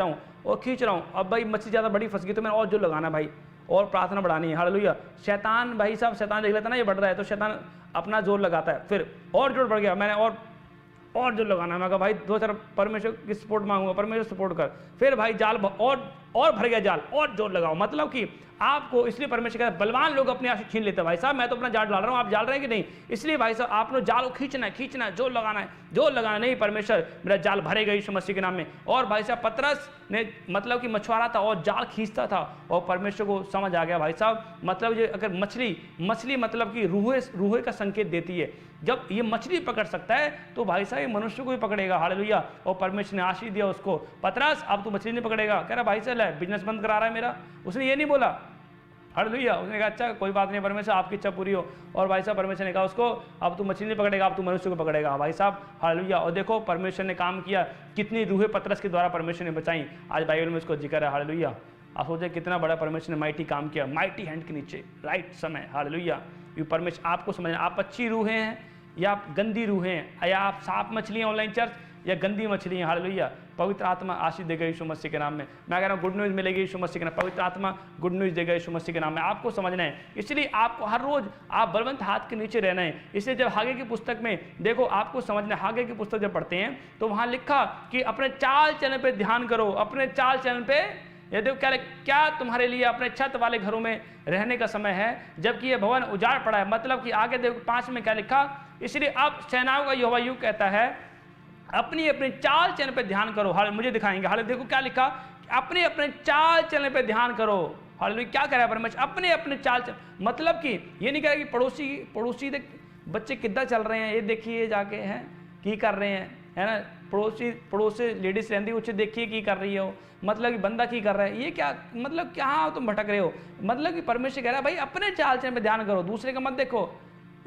हूँ और खींच रहा हूँ। अब भाई मछली ज़्यादा बड़ी फंस गई तो मैंने और जोर लगाना भाई, और प्रार्थना बढ़ानी है। हालेलुया। शैतान भाई साहब, शैतान देख लेता ना ये बढ़ रहा है तो शैतान अपना जोर लगाता है, फिर और जोर बढ़ गया, मैंने और जोर लगाना है। मैं कहा भाई 2-4 परमेश्वर की सपोर्ट मांगूंगा, परमेश्वर सपोर्ट कर। फिर भाई जाल और भर गया जाल, और जोर लगाओ। मतलब कि आपको, इसलिए परमेश्वर कहता है बलवान लोग अपनी आशीष छीन लेते हैं। भाई साहब मैं तो अपना जाल डाल रहा हूँ, आप जाल रहे हैं कि नहीं? इसलिए भाई साहब आपने जाल को खींचना है, जोर लगाना नहीं, परमेश्वर मेरा जाल भरेगा यीशु मसीह के नाम में। और भाई साहब पतरस ने मतलब कि मछुआरा था और जाल खींचता था, और परमेश्वर को समझ आ गया भाई साहब, मतलब ये अगर मछली मतलब कि रूहे का संकेत देती है। जब ये मछली पकड़ सकता है तो भाई साहब ये मनुष्य को भी पकड़ेगा। हालेलुया। और परमेश्वर ने आशीष दिया उसको, पतरस अब तू मछली नहीं पकड़ेगा। कह रहा भाई साहब बिजनेस बंद करा रहा है मेरा। उसने ये नहीं बोला। हालेलुया। उसने कहा अच्छा कोई बात नहीं परमेश्वर, आपकी इच्छा पूरी हो। और भाई साहब परमेश्वर ने कहा उसको अब तू मछली नहीं पकड़ेगा, अब तू मनुष्य को पकड़ेगा। भाई साहब हालेलुया। और देखो परमेश्वर ने काम किया, कितनी रूहें पतरस के द्वारा परमेश्वर ने बचाई। आज बाइबल में उसको जिक्र है। हालेलुया। आप सोचे कितना बड़ा परमेश्वर ने माइटी काम किया, माइटी हैंड के नीचे राइट समय। हालेलुया। ये परमेश्वर आपको समझना, आप अच्छी रूहें हैं या आप गंदी रूहें हैं, या आप साफ मछली हैं ऑनलाइन चर्च या गंदी मछली हैं। हालेलुया। पवित्र आत्मा आशीष देगा यीशु मसीह के नाम में। मैं कह रहा हूँ गुड न्यूज़ मिलेगी यीशु मसीह के नाम। पवित्र आत्मा गुड न्यूज़ देगा यीशु मसीह के नाम में। आपको समझना है, इसलिए आपको हर रोज आप बलवंत हाथ के नीचे रहना है। इसलिए जब हागे की पुस्तक में देखो, आपको समझना है, हागे की पुस्तक जब पढ़ते हैं तो वहाँ लिखा कि अपने चाल चलन पे ध्यान करो, अपने चाल चलन पे। ये देखो क्या तुम्हारे लिए अपने छत वाले घरों में रहने का समय है जबकि ये भवन उजाड़ पड़ा है। मतलब कि आगे देखो 5 में क्या लिखा, इसलिए अब सेनाओं का यहोवा यूं कहता है अपनी अपनी चाल चलन पे ध्यान करो। हाल मुझे दिखाएंगे। हाल देखो क्या लिखा, अपने अपने चाल चलन पे ध्यान करो। हाल क्या कह रहा है परमेश्वर, अपने अपने चाल चलन। मतलब कि ये नहीं कह रहा कि पड़ोसी बच्चे कितना चल रहे हैं, ये देखिए जाके हैं की कर रहे हैं, है ना, पड़ोसी लेडीज रहती उसे देखिए की कर रही हो, मतलब कि बंदा की कर रहा है, ये क्या मतलब क्या तुम भटक रहे हो। मतलब कि परमेश्वर कह रहा है भाई अपने चाल चलन पे ध्यान करो, दूसरे का मत देखो।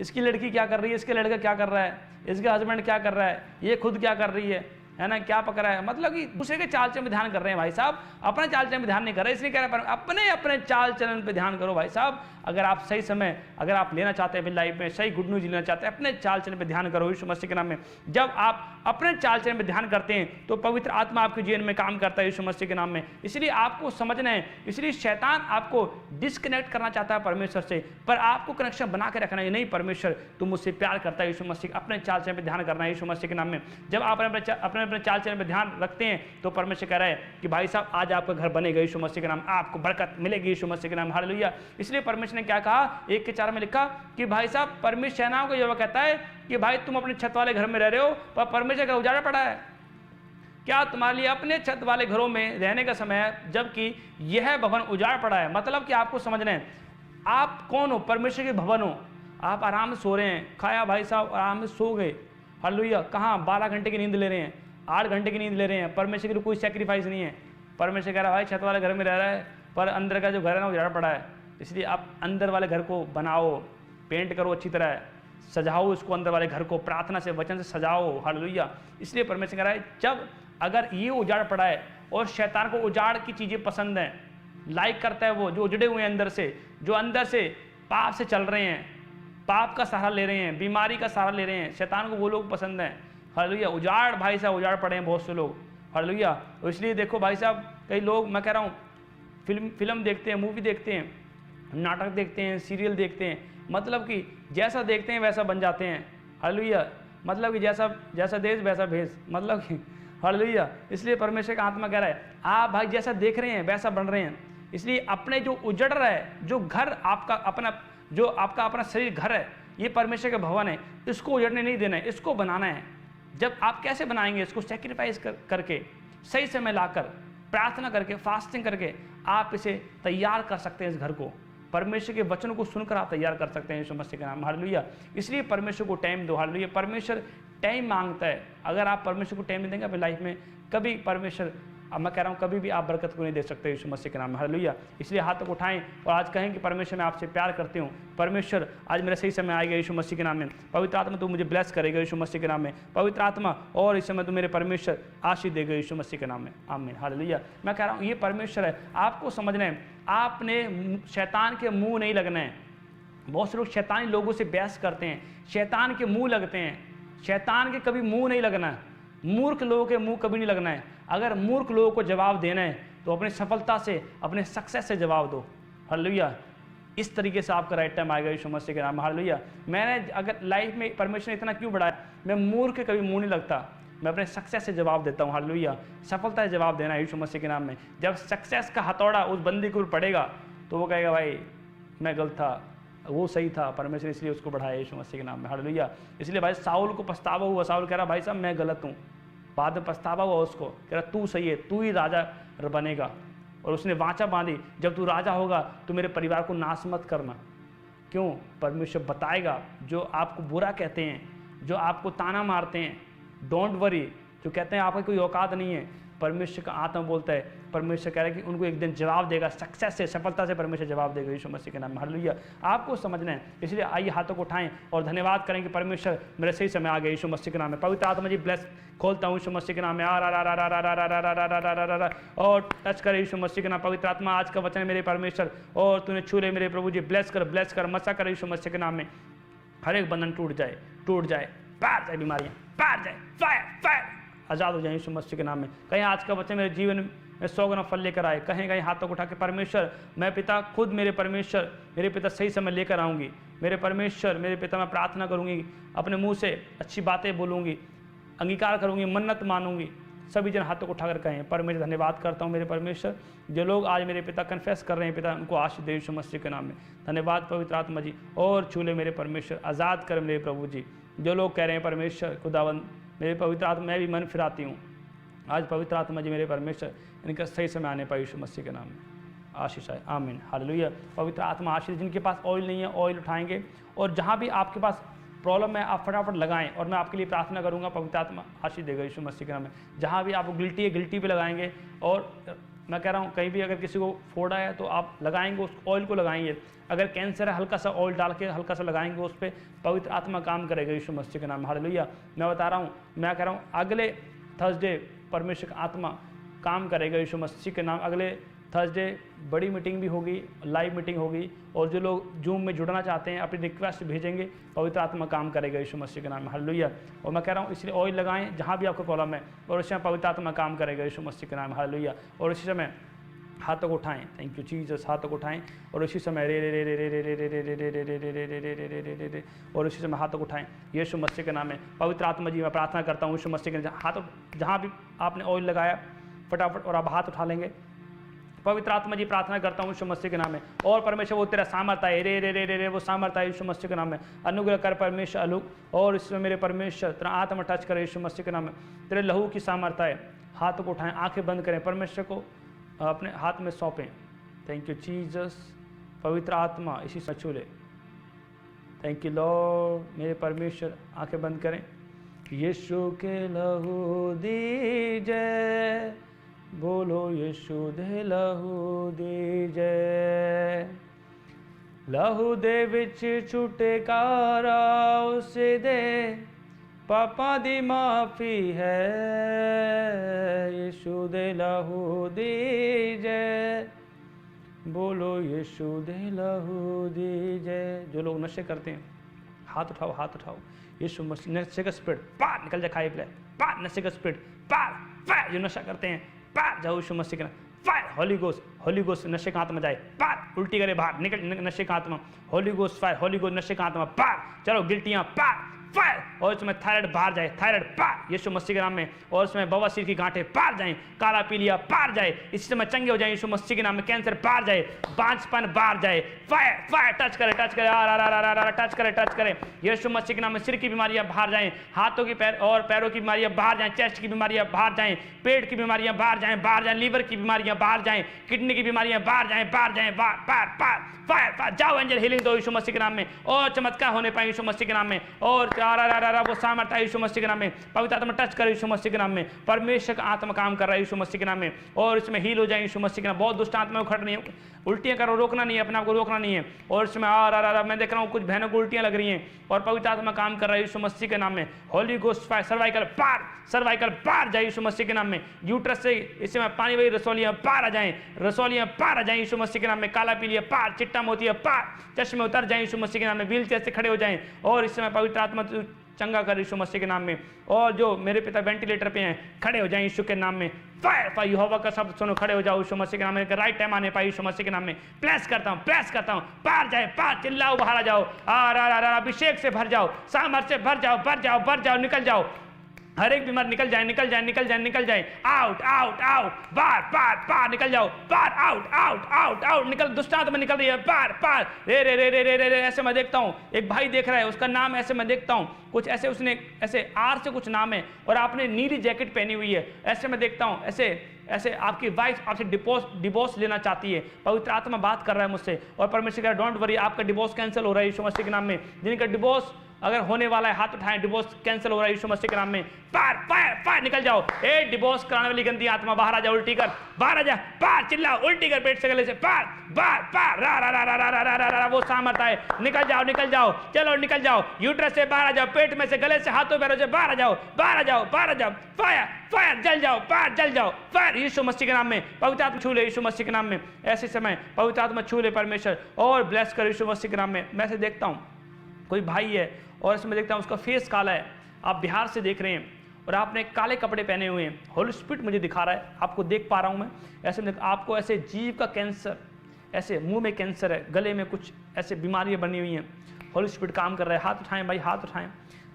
इसकी लड़की क्या कर रही है, इसके लड़का क्या कर रहा है, इसका हस्बैंड क्या कर रहा है, ये खुद क्या कर रही है, है ना, क्या पकड़ा है, मतलब कि दूसरे के चाल चलन पे ध्यान कर रहे हैं भाई साहब, अपने चाल चलन पे ध्यान नहीं कर रहे, इसलिए कह रहे हैं अपने अपने चाल चलन पे ध्यान करो भाई साहब। अगर आप सही समय अगर आप लेना चाहते हैं अपनी लाइफ में, सही गुड न्यूज लेना चाहते हैं, अपने चाल चलन पे ध्यान करो यीशु मसीह के नाम में। जब आप अपने चाल चलन पे ध्यान करते हैं तो पवित्र आत्मा आपके जीवन में काम करता है यीशु मसीह के नाम में। इसलिए आपको समझना है, इसलिए शैतान आपको डिस्कनेक्ट करना चाहता है परमेश्वर से, पर आपको कनेक्शन बना के रखना है। नहीं, परमेश्वर तुम मुझसे प्यार करता है यीशु मसीह, अपने चाल चलन पे ध्यान करना है यीशु मसीह के नाम में। जब आप अपने चाल चलन पे ध्यान रखते हैं तो परमेश्वर कह रहा है कि भाई साहब आज आपका घर बनेगा यीशु मसीह के नाम, आपको बरकत मिलेगी यीशु मसीह के नाम, हालेलुया। इसलिए परमेश्वर ने क्या कहा, 1:4 में लिखा कि भाई साहब परमेश्वर सेनाओं को यहोवा कहता है कि भाई तुम अपने छत वाले घर में रह रहे हो पर परमेश्वर का उजाड़ा पड़ा है। क्या तुम्हारे लिए अपने छत वाले घरों में रहने का समय है, जबकि यह भवन उजाड़ पड़ा है? मतलब कि आपको समझना है आप कौन हो, परमेश्वर के भवन हो। आप आराम से सो रहे हैं, खाया भाई साहब आराम से सो गए, हालेलुया। कहाँ 12 घंटे की नींद ले रहे हैं, 8 घंटे की नींद ले रहे हैं, परमेश्वर के लिए कोई सेक्रीफाइस नहीं है। परमेश्वर कह रहा है भाई छत वाले घर में रह रहा है पर अंदर का जो घर है ना उजाड़ पड़ा है, इसलिए आप अंदर वाले घर को बनाओ, पेंट करो अच्छी तरह, सजाओ उसको, अंदर वाले घर को प्रार्थना से वचन से सजाओ, हालेलुया। इसलिए परमेश्वर कह रहा है जब अगर ये उजाड़ पड़ा है और शैतान को उजाड़ की चीज़ें पसंद हैं, लाइक करता है वो जो उजड़े हुए हैं अंदर से, जो अंदर से पाप से चल रहे हैं, पाप का सहारा ले रहे हैं, बीमारी का सहारा ले रहे हैं, शैतान को वो लोग पसंद हैं, हालेलुया। उजाड़ भाई साहब उजाड़ पड़े हैं बहुत से लोग, हालेलुया। तो इसलिए देखो भाई साहब कई लोग, मैं कह रहा हूँ फिल्म देखते हैं, मूवी देखते हैं, नाटक देखते हैं, सीरियल देखते हैं, मतलब कि जैसा देखते हैं वैसा बन जाते हैं, हालेलुया। मतलब कि जैसा देश वैसा भेष, मतलब कि हालेलुया। इसलिए परमेश्वर का आत्मा कह रहा है आप भाई जैसा देख रहे हैं वैसा बन रहे हैं। इसलिए अपने जो उजड़ रहा है, जो घर आपका अपना, जो आपका अपना शरीर घर है, ये परमेश्वर का भवन है, इसको उजड़ने नहीं देना है, इसको बनाना है। जब आप कैसे बनाएंगे इसको, सेक्रीफाइस करके, सही समय लाकर, प्रार्थना करके, फास्टिंग करके आप इसे तैयार कर सकते हैं। इस घर को परमेश्वर के वचन को सुनकर आप तैयार कर सकते हैं यीशु मसीह के नाम, हालेलुया। इसलिए परमेश्वर को टाइम दो, हालेलुया। परमेश्वर टाइम मांगता है, अगर आप परमेश्वर को टाइम नहीं देंगे अपनी लाइफ में, कभी परमेश्वर, अब मैं कह रहा हूँ कभी भी आप बरकत को नहीं दे सकते यीशु मसीह के नाम में, हालेलुया। इसलिए हाथ तक उठाएं और आज कहें कि परमेश्वर मैं आपसे प्यार करती हूँ, परमेश्वर आज मेरा सही समय आएगा यीशु मसीह के नाम में, पवित्र आत्मा तू मुझे ब्लेस करेगा यीशु मसीह के नाम में, पवित्र आत्मा, और इस समय तू मेरे परमेश्वर आशीष देगा यीशु मसीह के नाम में, आमीन, हालेलुया। मैं कह रहा हूँ ये परमेश्वर है, आपको समझना है, आपने शैतान के मुँह नहीं लगना है। बहुत से लोग शैतानी लोगों से बहस करते हैं, शैतान के मुँह लगते हैं, शैतान के कभी मुँह नहीं लगना है, मूर्ख लोगों के मुंह कभी नहीं लगना है। अगर मूर्ख लोगों को जवाब देना है तो अपनी सफलता से, अपने सक्सेस से जवाब दो, हालेलुया। इस तरीके से आपका राइट टाइम आएगा यीशु मसीह के नाम में, हालेलुया। मैंने अगर लाइफ में परमेश्वर ने इतना क्यों बढ़ाया, मैं मूर्ख के कभी मुंह नहीं लगता, मैं अपने सक्सेस से जवाब देता हूँ, हालेलुया। सफलता से जवाब देना यीशु मसीह के नाम में। जब सक्सेस का हथौड़ा उस बंदी के ऊपर पड़ेगा तो वो कहेगा भाई मैं गलत था, वो सही था, परमेश्वर इसलिए उसको बढ़ाया यीशु मसीह के नाम में, हालेलुया। इसलिए भाई साउल को पछतावा हुआ, साउल कह रहा भाई साहब मैं गलत हूँ, बाद में पछतावा हुआ उसको, कह रहा तू सही है, तू ही राजा बनेगा, और उसने वाचा बांधी जब तू राजा होगा तो मेरे परिवार को नाश मत करना। क्यों? परमेश्वर बताएगा, जो आपको बुरा कहते हैं, जो आपको ताना मारते हैं, डोंट वरी, जो कहते हैं आपका कोई औकात नहीं है, परमेश्वर का आत्मा बोलता है, परमेश्वर कह रहा है कि उनको एक दिन जवाब देगा, सक्सेस से, सफलता से परमेश्वर जवाब देगा यीशु मसीह के नाम में, हालेलुया। आपको समझना है, इसलिए आइए हाथों को उठाएं और धन्यवाद करें कि परमेश्वर मेरे सही समय आ गया यीशु मसीह के नाम में। पवित्र आत्मा जी ब्लेस खोलता हूँ यीशु मसीह के नाम में, और टच कर यीशु मसीह के नाम। पवित्र आत्मा आज का वचन है मेरे परमेश्वर, और तूने छू ले मेरे प्रभु जी, ब्लेस कर, मसा कर यीशु मसीह के नाम में। हर एक बंधन टूट जाए, पार जाए बीमारियाँ, पार जाए, फायर आज़ाद हो जाए यीशु मसीह के नाम में। कहीं आज का वचन मेरे जीवन में 100 गुना फल लेकर आए, कहीं हाथों को उठा के परमेश्वर मैं पिता, खुद मेरे परमेश्वर, मेरे पिता सही समय लेकर आऊँगी, मेरे परमेश्वर, मेरे पिता मैं प्रार्थना करूँगी, अपने मुंह से अच्छी बातें बोलूँगी, अंगीकार करूँगी, मन्नत मानूंगी। सभी जन हाथों को उठाकर कहें, परमेश्वर धन्यवाद करता हूँ मेरे परमेश्वर, जो लोग आज मेरे पिता कन्फेस कर रहे हैं, पिता उनको आशीष दे यीशु मसीह के नाम में। धन्यवाद पवित्र आत्मा जी, और छूले मेरे परमेश्वर, आज़ाद कर मेरे प्रभु जी। जो लोग कह रहे हैं परमेश्वर खुदावंद मेरे पवित्र आत्मा, मैं भी मन फिराती हूँ, आज पवित्र आत्मा जी मेरे परमेश्वर इनका सही समय आने पाए यीशु मसीह के नाम में, आशीष आए, आमीन, हालेलुया। पवित्र आत्मा आशीष, जिनके पास ऑयल नहीं है ऑयल उठाएंगे, और जहाँ भी आपके पास प्रॉब्लम है आप फटाफट लगाएं, और मैं आपके लिए प्रार्थना करूंगा, पवित्र आत्मा आशीष देगा यीशु मसीह के नाम में। जहाँ भी आपको गिल्टी है, गिल्टी पे लगाएंगे, और मैं कह रहा हूँ कहीं भी अगर किसी को फोड़ा है तो आप लगाएंगे, उस ऑयल को लगाएंगे। अगर कैंसर है, हल्का सा ऑयल डाल के हल्का सा लगाएंगे उस पर, पवित्र आत्मा काम करेगा यीशु मसीह के नाम में, हालेलुया। मैं बता रहा हूँ, मैं कह रहा हूँ अगले थर्सडे परमेश्वर का आत्मा काम करेगा यीशु मसीह के नाम। अगले थर्सडे बड़ी मीटिंग भी होगी, लाइव मीटिंग होगी, और जो लोग जूम में जुड़ना चाहते हैं अपनी रिक्वेस्ट भेजेंगे, पवित्र आत्मा काम करेगा यीशु मसीह के नाम में। हालेलुया। और मैं कह रहा हूँ इसलिए ऑयल लगाएं जहाँ भी आपको प्रॉब्लम है, और उस समय पवित्र आत्मा काम करेगा यीशु मसीह के नाम में। हालेलुया। और इसी समय हाथों को उठाएं, थैंक यू जीसस, हाथों को उठाएं और इसी समय रे रे रे रे रे रे रे रे रे रे रे रे रे रे रे रे रे रे रे, और इसी समय हाथों को उठाएं यीशु मसीह के नाम में। पवित्र आत्मा जी मैं प्रार्थना करता हूँ यीशु मसीह के हाथों, जहाँ भी आपने ऑयल लगाया फटाफट और आप हाथ उठा लेंगे। पवित्र आत्मा जी प्रार्थना करता हूँ यीशु मसीह के नाम में। और परमेश्वर वो तेरा सामर्थ है, रे रे रे रे रे वो सामर्थ है यीशु मसीह के नाम में। अनुग्रह कर परमेश्वर अलुक, और इसमें मेरे परमेश्वर तेरा आत्मा टच करे यीशु मसीह के नाम में। तेरे लहू की सामर्थ है। हाथों को उठाएं, आंखें बंद करें, परमेश्वर को अपने हाथ में सौंपें। Thank you Jesus. पवित्र आत्मा इसी से छू ले। Thank you Lord. मेरे परमेश्वर आंखें बंद करें। यीशु के लहू दीजिए, बोलो यीशु दे लहू दीजिए। लहू दे विच छुटकारा उसे दे, पापा दी माफी है, यीशु दे लहू दीजिए, बोलो यीशु दे लहू दीजिए। जो लोग नशे करते हैं हाथ उठाओ, हाथ उठाओ। यीशु मसीह नशे का स्पिरिट पार निकल जाए, खाए पिलाए पार, नशे का स्पिरिट पार फायर। जो नशा करते हैं पार जाओ यीशु मसीह के नाम। Fire Holi ghost, Holi ghost नशे का आत्मा जाए पार, उल्टी करे बाहर निकल नशे का आत्मा। Holi ghost fire, Holi ghost नशे का आत्मा पार। चलो गिल्टियां पार फायर। और इसमें थायराइड बाहर जाए, थायराइड पार यीशु मसीह के नाम में। और इसमें बवासीर की गांठें पार जाएं, काला पीलिया पार जाए, इसी समय चंगे हो जाए यीशु मसीह के नाम में। कैंसर पार जाए, बांझपन बाहर जाए। फायर फायर टच करे, टच करे, टच करे, टच करे यीशु मसीह के नाम में। सिर की बीमारियां बाहर जाएं, हाथों की पैर और पैरों की बीमारियां बाहर जाएं, चेस्ट की बीमारियां बाहर जाएं, पेट की बीमारियां बाहर जाएं, बाहर जाएं, लीवर की बीमारियां बाहर जाएं, किडनी की बीमारियां बाहर जाएं, बाहर जाएं, बाहर पार पार फायर फायर। जाओ एंजल हीलिंग दो यीशु मसीह के नाम में, और चमत्कार होने पाए यीशु मसीह के नाम में। और वो सामर्थ्य यीशु मसीह के नाम में। पवित्र आत्मा टच करे यीशु मसीह के नाम में। परमेश्वर का आत्मा काम कर रहा है यीशु मसीह के नाम में, और इसमें हील हो जाए यीशु मसीह के नाम। बहुत दुष्ट आत्मा खड़ नहीं है, उल्टियां करो, रोकना नहीं है, अपने आप को रोकना नहीं है। और इसमें मैं देख रहा हूँ कुछ बहनों को उल्टियां लग रही हैं, और पवित्र आत्मा काम कर रहा है यीशु मसीह के नाम में। Holi ghost fire. सर्वाइकल पार, सर्वाइकल पार जाए यीशु मसीह के नाम में। यूट्रस से इस समय पानी वाली रसौलियां पार आ जाएं, रसौलियां पार आ जाएं यीशु मसीह के नाम में। काला पीलिया पार, चिट्टा मोतिया पार, चश्मे उतर जाएं यीशु मसीह के नाम में। व्हील चेयर से खड़े हो जाएं, और इस समय पवित्र आत्मा चंगा कर यीशु मसीह के नाम में। और जो मेरे पिता वेंटिलेटर पे हैं खड़े हो जाएं यीशु के नाम में। फायर फायर यहोवा का शब्द सुनो, खड़े हो जाओ यीशु मसीह के नाम में। राइट टाइम आने पाए यीशु मसीह के नाम में। प्लेस करता हूं, प्लेस करता हूं, पार जाए, पार चिल्लाओ, बाहर आ जाओ। अभिषेक से भर जाओ, सामर्थ से भर जाओ, भर जाओ, भर जाओ, निकल जाओ। हर एक बीमारी निकल जाए, निकल जाए, निकल जाए, निकल जाए। आउट आउट आउट, बार बार बार निकल जाओ, बार आउट आउट आउट आउट निकल। दुष्ट आत्मा निकल रही है, बार बार रे रे रे रे रे रे रे। ऐसे मैं देखता हूँ, एक भाई देख रहा है, उसका नाम ऐसे मैं देखता हूँ कुछ ऐसे, उसने ऐसे आर से कुछ नाम है, और आपने नीली जैकेट पहनी हुई है। ऐसे मैं देखता हूँ, ऐसे ऐसे आपकी वाइफ आपसे डिवोर्स लेना चाहती है। पवित्र आत्मा बात कर रहा है मुझसे, और परमेश्वर कह रहा है डोंट वरी, आपका डिवोर्स कैंसिल हो रहा है यीशु मसीह के नाम में। जिनका डिवोर्स अगर होने वाला है हाथ उठाएं, डिवोर्स कैंसिल हो रहा है यीशु मसीह के नाम में। पार फायर फायर निकल जाओ। ए डिवोर्स कराने वाली गंदी आत्मा बाहर आ जा, उल्टी कर, बाहर आ जा, पार चिल्लाओ, उल्टी कर पेट से गले से, पार बार पार रा रा रा रा रा रा रा रा। वो सामर्थ्य है, निकल जाओ, निकल जाओ, चलो निकल जाओ। यूट्रस से बाहर आ जाओ, पेट में से, गले से, हाथों पैरों से बाहर आ जाओ, बाहर आ जाओ, बाहर आ जाओ। फायर फायर जल जाओ, पार जल जाओ, फायर यीशु मसीह के नाम में। पवित्र आत्मा छू ले यीशु मसीह के नाम में। ऐसे समय पवित्र आत्मा छू ले परमेश्वर, और ब्लेस कर यीशु मसीह के नाम में। मैं से देखता हूँ कोई भाई है, और इसमें देखता हूँ उसका फेस काला है। आप बिहार से देख रहे हैं, और आपने काले कपड़े पहने हुए हैं। होली स्पिरिट मुझे दिखा रहा है, आपको देख पा रहा हूँ मैं। ऐसे आपको ऐसे जीभ का कैंसर, ऐसे मुंह में कैंसर है, गले में कुछ ऐसे बीमारियाँ बनी हुई हैं। होली स्पिरिट काम कर रहा है। हाथ उठाएं भाई, हाथ उठाएं।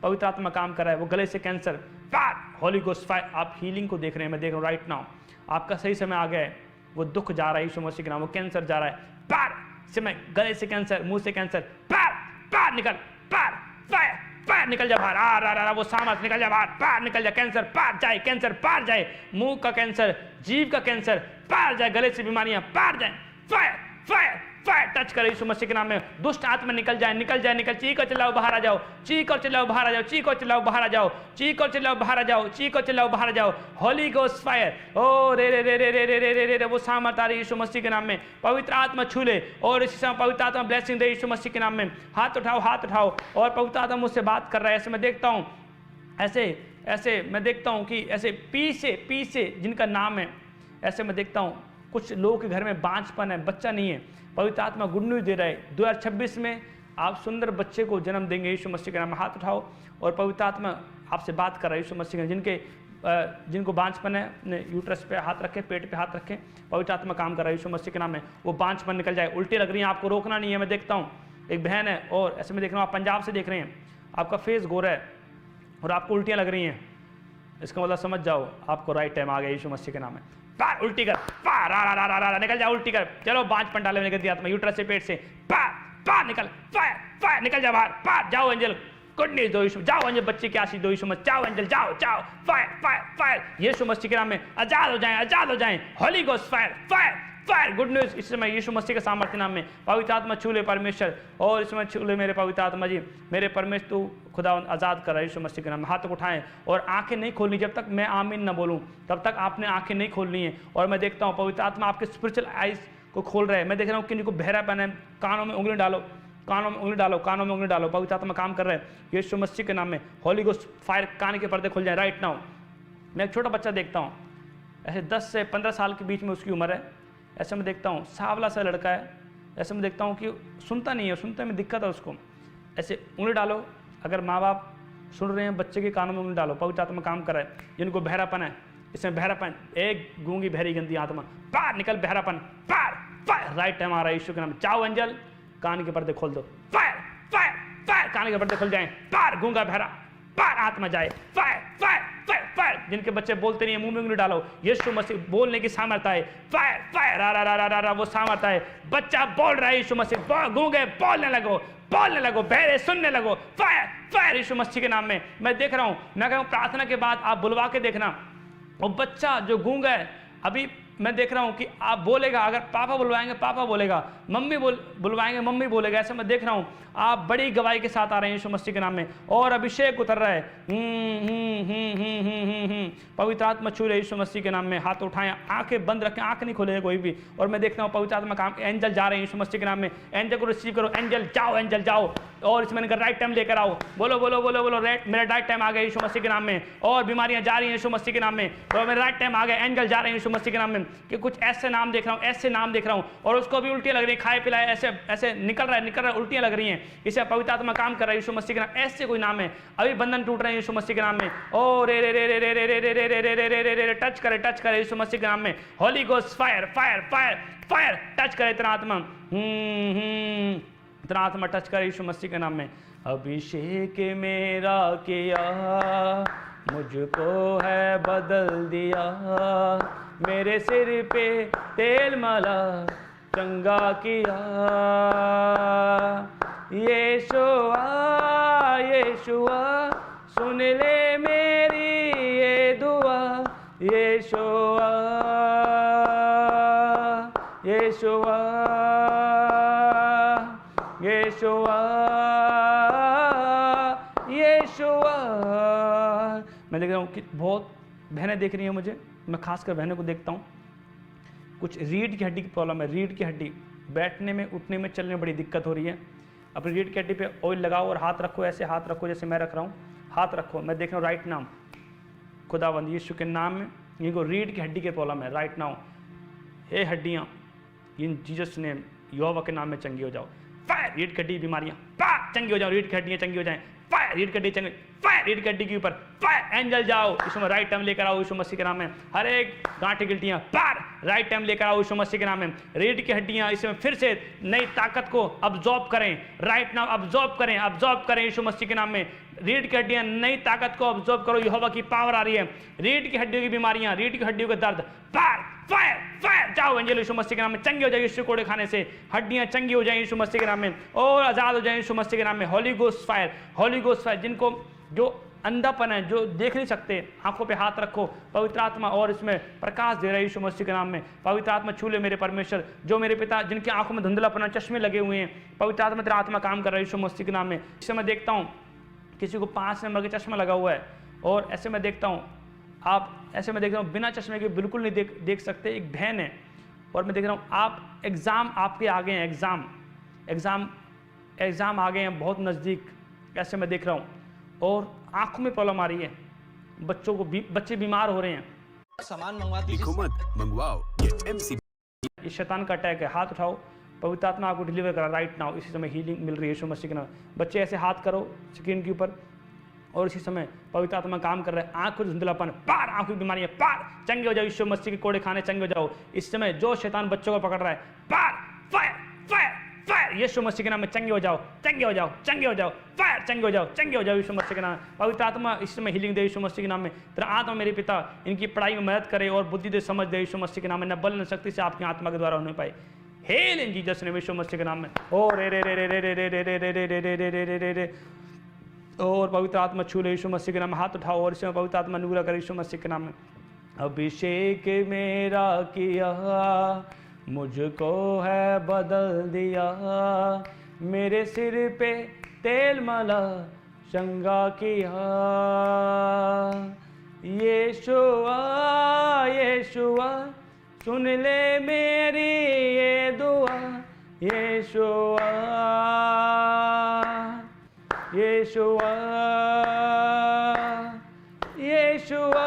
पवित्र आत्मा काम कर रहा है। वो गले से कैंसर पार, होली गोस्ट फायर। आप हीलिंग को देख रहे हैं, मैं देख रहा हूँ राइट नाउ। आपका सही समय आ गया है, वो दुख जा रहा है यीशु मसीह के नाम, वो कैंसर जा रहा है पार। समय गले से कैंसर, मुंह से कैंसर, पार पार निकल, पार फायर फायर निकल जा बाहर। आ वो सामर्थ निकल जा बाहर, पार निकल जा। कैंसर पार जाए, कैंसर पार जाए। मुंह का कैंसर, जीभ का कैंसर पार जाए, गले से बीमारियां पार जाए। फायर फायर फायर टच करे यीशु मसीह के नाम में। दुष्ट आत्मा निकल जाए, निकल जाए, निकल। चीख और चिल्लाओ, बाहर आ जाओ, चीख और चिल्लाओ, बाहर आ जाओ, चीख और चिल्लाओ, बाहर आ जाओ, चीख और चिल्लाओ, बाहर आ जाओ, चीख और चिल्लाओ, बाहर आ जाओ। Holi ghost fire. ओ रे रे रे रे रे रे रे रे रे। वो सामर्थ आ रही यीशु मसीह के नाम में। पवित्र आत्मा छू ले, और इसी समय पवित्र आत्मा ब्लेसिंग दे यीशु मसीह के नाम में। हाथ उठाओ, हाथ उठाओ। और पवित्र आत्मा मुझसे बात कर रहा है। ऐसे मैं देखता हूँ, ऐसे ऐसे मैं देखता हूँ कि ऐसे पी से जिनका नाम है, ऐसे मैं देखता हूँ कुछ लोगों के घर में बांझपन है, बच्चा नहीं है। पवित्र आत्मा गुड न्यूज़ दे रहा है, 2026 में आप सुंदर बच्चे को जन्म देंगे यीशु मसीह के नाम में। हाथ उठाओ और पवित्र आत्मा आपसे बात कर रहा है यीशु मसीह के, जिनको बांझपन है अपने यूट्रस पे हाथ रखें, पेट पे हाथ रखें। पवित्र आत्मा काम कर रहा है यीशु मसीह के नाम में, वो बांझपन निकल जाए। उल्टी लग रही है, आपको रोकना नहीं है। मैं देखता हूँ एक बहन है और ऐसे मैं देख रहा हूँ आप पंजाब से देख रहे हैं, आपका फेस गोरा है और आपको उल्टियाँ लग रही हैं, इसका मतलब समझ जाओ आपको राइट टाइम आ गया यीशु मसीह के नाम में। पार उल्टी कर, पार रा रा रा रा निकल जा, उल्टी कर। चलो बांझपन डाले निकल दिया आत्मा यूट्रस से, पेट से, पार पार निकल, फायर फायर निकल जा बाहर, पार जाओ एंजल, गुड न्यूज़ दो यीशु, जाओ एंजल बच्चे की आशीष दो यीशु मसीह, जाओ एंजल, जाओ जाओ, फायर फायर फायर यीशु मसीह के नाम में आजाद हो जाएं, आजाद हो जाएं। Holi ghost fire fire fire, good news इस समय यीशु मसीह के सामर्थ्य नाम में। पवित्र आत्मा छू ले परमेश्वर, और इसमें छू ले मेरे पवित्र आत्मा जी, मेरे परमेश्वर तू खुदा आज़ाद कर रहा है यीशु मसीह के नाम में। हाथ उठाएं और आंखें नहीं खोलनी, जब तक मैं आमीन न बोलूं तब तक आपने आंखें नहीं खोलनी है। और मैं देखता हूँ पवित्र आत्मा आपके स्पिरिचुअल आइज को खोल रहा है। मैं देख रहा हूँ किन्हीं को बहरापन है, कानों में उंगली डालो, कानों में उंगली डालो, कानों में उंगली डालो। पवित्र आत्मा काम कर रहा है यीशु मसीह के नाम में। होली गोस्ट फायर, कान के पर्दे खुल जाए राइट नाउ। मैं एक छोटा बच्चा देखता हूँ, ऐसे 10 से 15 साल के बीच में उसकी उम्र है। ऐसे मैं देखता हूँ सांवला सा लड़का है, ऐसे मैं देखता हूँ कि सुनता नहीं है, सुनते में दिक्कत है उसको। ऐसे उंगली डालो, अगर माँ बाप सुन रहे हैं बच्चे के कानों में उंगली डालो। पवित्र आत्मा काम कर रहा है, जिनको बहरापन है, इसमें बहरापन, एक गूंगी बहरी गंदी आत्मा पार निकल, बहरापन पार फायर, राइट टाइम आ रहा है यीशु के नाम। चाओ एंजल, कान के पर्दे खोल दो, फायर फायर फायर, कान के पर्दे खुल जाएं, पार गूंगा बहरा, पार आत्मा जाए, फायर फायर फायर फायर। जिनके बच्चे बोलते नहीं है, मुंह में उंगली डालो, यीशु मसीह बोलने की सामर्थ्य है, फायर फायर रा रा रा रा रा, वो सामर्थ्य है। बच्चा बोल रहा है यीशु मसीह, गूंगे बोलने लगो, बोलने लगो, बहरे सुनने लगो, फायर फायर यीशु मसीह के नाम में। मैं देख रहा हूँ, मैं कहूँ प्रार्थना के बाद आप बुलवा के देखना, वो बच्चा जो गूंगा है अभी मैं देख रहा हूँ कि आप बोलेगा, अगर पापा बुलवाएंगे पापा बोलेगा, मम्मी बुलवाएंगे मम्मी बोलेगा। ऐसा मैं देख रहा हूँ आप बड़ी गवाही के साथ आ रहे हैं यीशु मसीह के नाम में, और अभिषेक उतर रहा है। पवित्र आत्मा छू रहे यीशु मसीह के नाम में। हाथ उठाएं, आंखें बंद रखें, आंख नहीं खोलेगा कोई भी। और मैं देखता हूँ पवित्र आत्मा काम, एंजल जा रहे हैं यीशु मसीह के नाम में। एंजल को रिसीव करो, एंजल जाओ, एंजल जाओ, और इसमें राइट टाइम लेकर आओ। बोलो बोलो बोलो बोलो, मेरा राइट टाइम आ गया यीशु मसीह के नाम में। और बीमारियां जा रही हैं यीशु मसीह के नाम में, और मेरा राइट टाइम आ गया। एंजल जा रहे हैं यीशु मसीह के नाम में। कि कुछ ऐसे नाम देख रहा हूँ, ऐसे नाम देख रहा हूँ, और उसको भी उल्टियाँ लग रही है, खाए पिलाए ऐसे ऐसे निकल रहा है, उल्टियाँ लग रही हैं। इसे पवित्र आत्मा काम कर रहा है यीशु मसीह के नाम। ऐसे कोई नाम है, अभी बंधन टूट रहे हैं यीशु मसीह के नाम में। ओ रे रे रे रे रे रे रे रे रे रे रे रे रे, टच करे यीशु मसीह के नाम में। Holi ghost fire fire fire fire, touch करे इतना आत्मा, इतना आत्मा टच करे यीशु मसीह के नाम में। अभिषेक मेरा किया, मुझको है बदल दिया, मेरे सिर पे तेल मला, चंगा किया। यीशुआ यीशुआ, सुन ले मेरी ये दुआ, यीशुआ यीशुआ यीशुआ यीशुआ। मैं देख रहा हूँ कि बहुत बहनें देख रही हैं मुझे, मैं खासकर बहनों को देखता हूँ, कुछ रीढ़ की हड्डी की प्रॉब्लम है। रीढ़ की हड्डी, बैठने में, उठने में, चलने में बड़ी दिक्कत हो रही है। अपनी रीढ़ की हड्डी पे ऑयल लगाओ और हाथ रखो, ऐसे हाथ रखो जैसे मैं रख रहा हूँ, हाथ रखो। मैं देख रहा हूँ राइट नाम, खुदावंद यीशु के नाम में इनको रीढ़ की हड्डी की प्रॉब्लम है राइट नाउ। ये हड्डियाँ इन जीसस ने यहोवा के नाम में चंगी हो जाओ। फायर रीढ़ की हड्डी बीमारियाँ चंगी हो जाओ, रीढ़ की हड्डियाँ चंगी हो जाएं। फायर रीढ़ की हड्डी चंगी, फायर रीढ़ की हड्डी के ऊपर, फायर एंजल जाओ यीशु में, राइट टाइम लेकर आओ यीशु मसीह के नाम में। हर एक गांठी गिल्टियाँ पार राइट टाइम लेकर आओ यीशु मसीह के नाम में। रीढ़ की हड्डियाँ इसमें फिर से नई ताकत को अब्जॉर्ब करें राइट नाउ, अब्जॉर्ब करें यीशु मसीह के नाम में। रीढ़ की हड्डियाँ नई ताकत को अब्जॉर्ब करो, यहोवा की पावर आ रही है। रीढ़ की हड्डियों की बीमारियाँ, रीढ़ की हड्डियों का दर्द, पार फायर फायर जाओ एंजल यीशु मसीह के नाम में। चंगी हो जाए यीशु कोड़े खाने से, हड्डियां चंगी हो जाए यीशु मसीह के नाम में, और आजाद हो जाए यीशु मसीह के नाम में। Holi ghost fire, Holi ghost fire. जिनको जो अंधापन है, जो देख नहीं सकते, आंखों पे हाथ रखो, पवित्र आत्मा और इसमें प्रकाश दे रहा है यीशु मसीह के नाम में। पवित्र आत्मा छू ले मेरे परमेश्वर, जो मेरे पिता जिनकी आंखों में धुंधलापन, चश्मे लगे हुए हैं, पवित्र आत्मा तेरा आत्मा काम कर रहा है यीशु मसीह के नाम में। इससे मैं देखता हूँ किसी को 5 नंबर का चश्मा लगा हुआ है, और ऐसे मैं देखता हूँ आप, ऐसे मैं देख रहा हूँ बिना चश्मे के बिल्कुल नहीं देख सकते। एक बहन है, और मैं देख रहा हूँ आप एग्ज़ाम आपके आगे हैं, एग्ज़ाम आ गए हैं बहुत नज़दीक, ऐसे मैं देख रहा हूँ, और आँखों में प्रॉब्लम आ रही है, बच्चों को बच्चे बीमार हो रहे हैं, सामान मंगवा दीजिए। लिखो मत, मंगवाओ ये MC। ये शैतान का अटैक है। हाथ उठाओ, पवित्र आत्मा आपको डिलीवर करा राइट नाउ। इसी समय हीलिंग मिल रही है यीशु मसीह के नाम। बच्चे ऐसे हाथ करो स्क्रीन के ऊपर, और इसी समय पवित्र आत्मा काम कर रहा है। आंखों में धुंधलापन पार, आंखों की बीमारियां पार, चंगे हो जाओ। यीशु मसीह के कोड़े खाने चंगे हो जाओ। इस समय जो शैतान बच्चों को पकड़ रहा है, पार, फायर फायर फायर, यीशु मसीह के नाम में चंगे हो जाओ, चंगे हो जाओ, चंगे हो जाओ, फायर, चंगे हो जाओ, चंगे हो जाओ यीशु मसीह के नाम। पवित्र आत्मा इस समय हीलिंग दे यीशु मसीह के नाम में। तेरा आत्मा मेरे पिता इनकी पढ़ाई में मदद करे और बुद्धि दे, समझ दे यीशु मसीह के नाम में। न बल न शक्ति से आपकी आत्मा के द्वारा होने पाए। हेल इन जीसस नेम यीशु मसीह के नाम में। ओ रे रे रे रे रे रे रे रे रे रे रे रे रे रे रे रे रे। और पवित्र आत्मा छू ले यीशु मसीह के नाम में। हाथ उठाओ और इसमें पवित्र आत्मा अनुग्रह करे यीशु मसीह के नाम में। अभिषेक मेरा किया, मुझको है बदल दिया, मेरे सिर पे तेल मला, शंगा किया। यीशुआ यीशुआ सुन ले मेरी ये दुआ, यीशुआ यीशुआ यीशुआ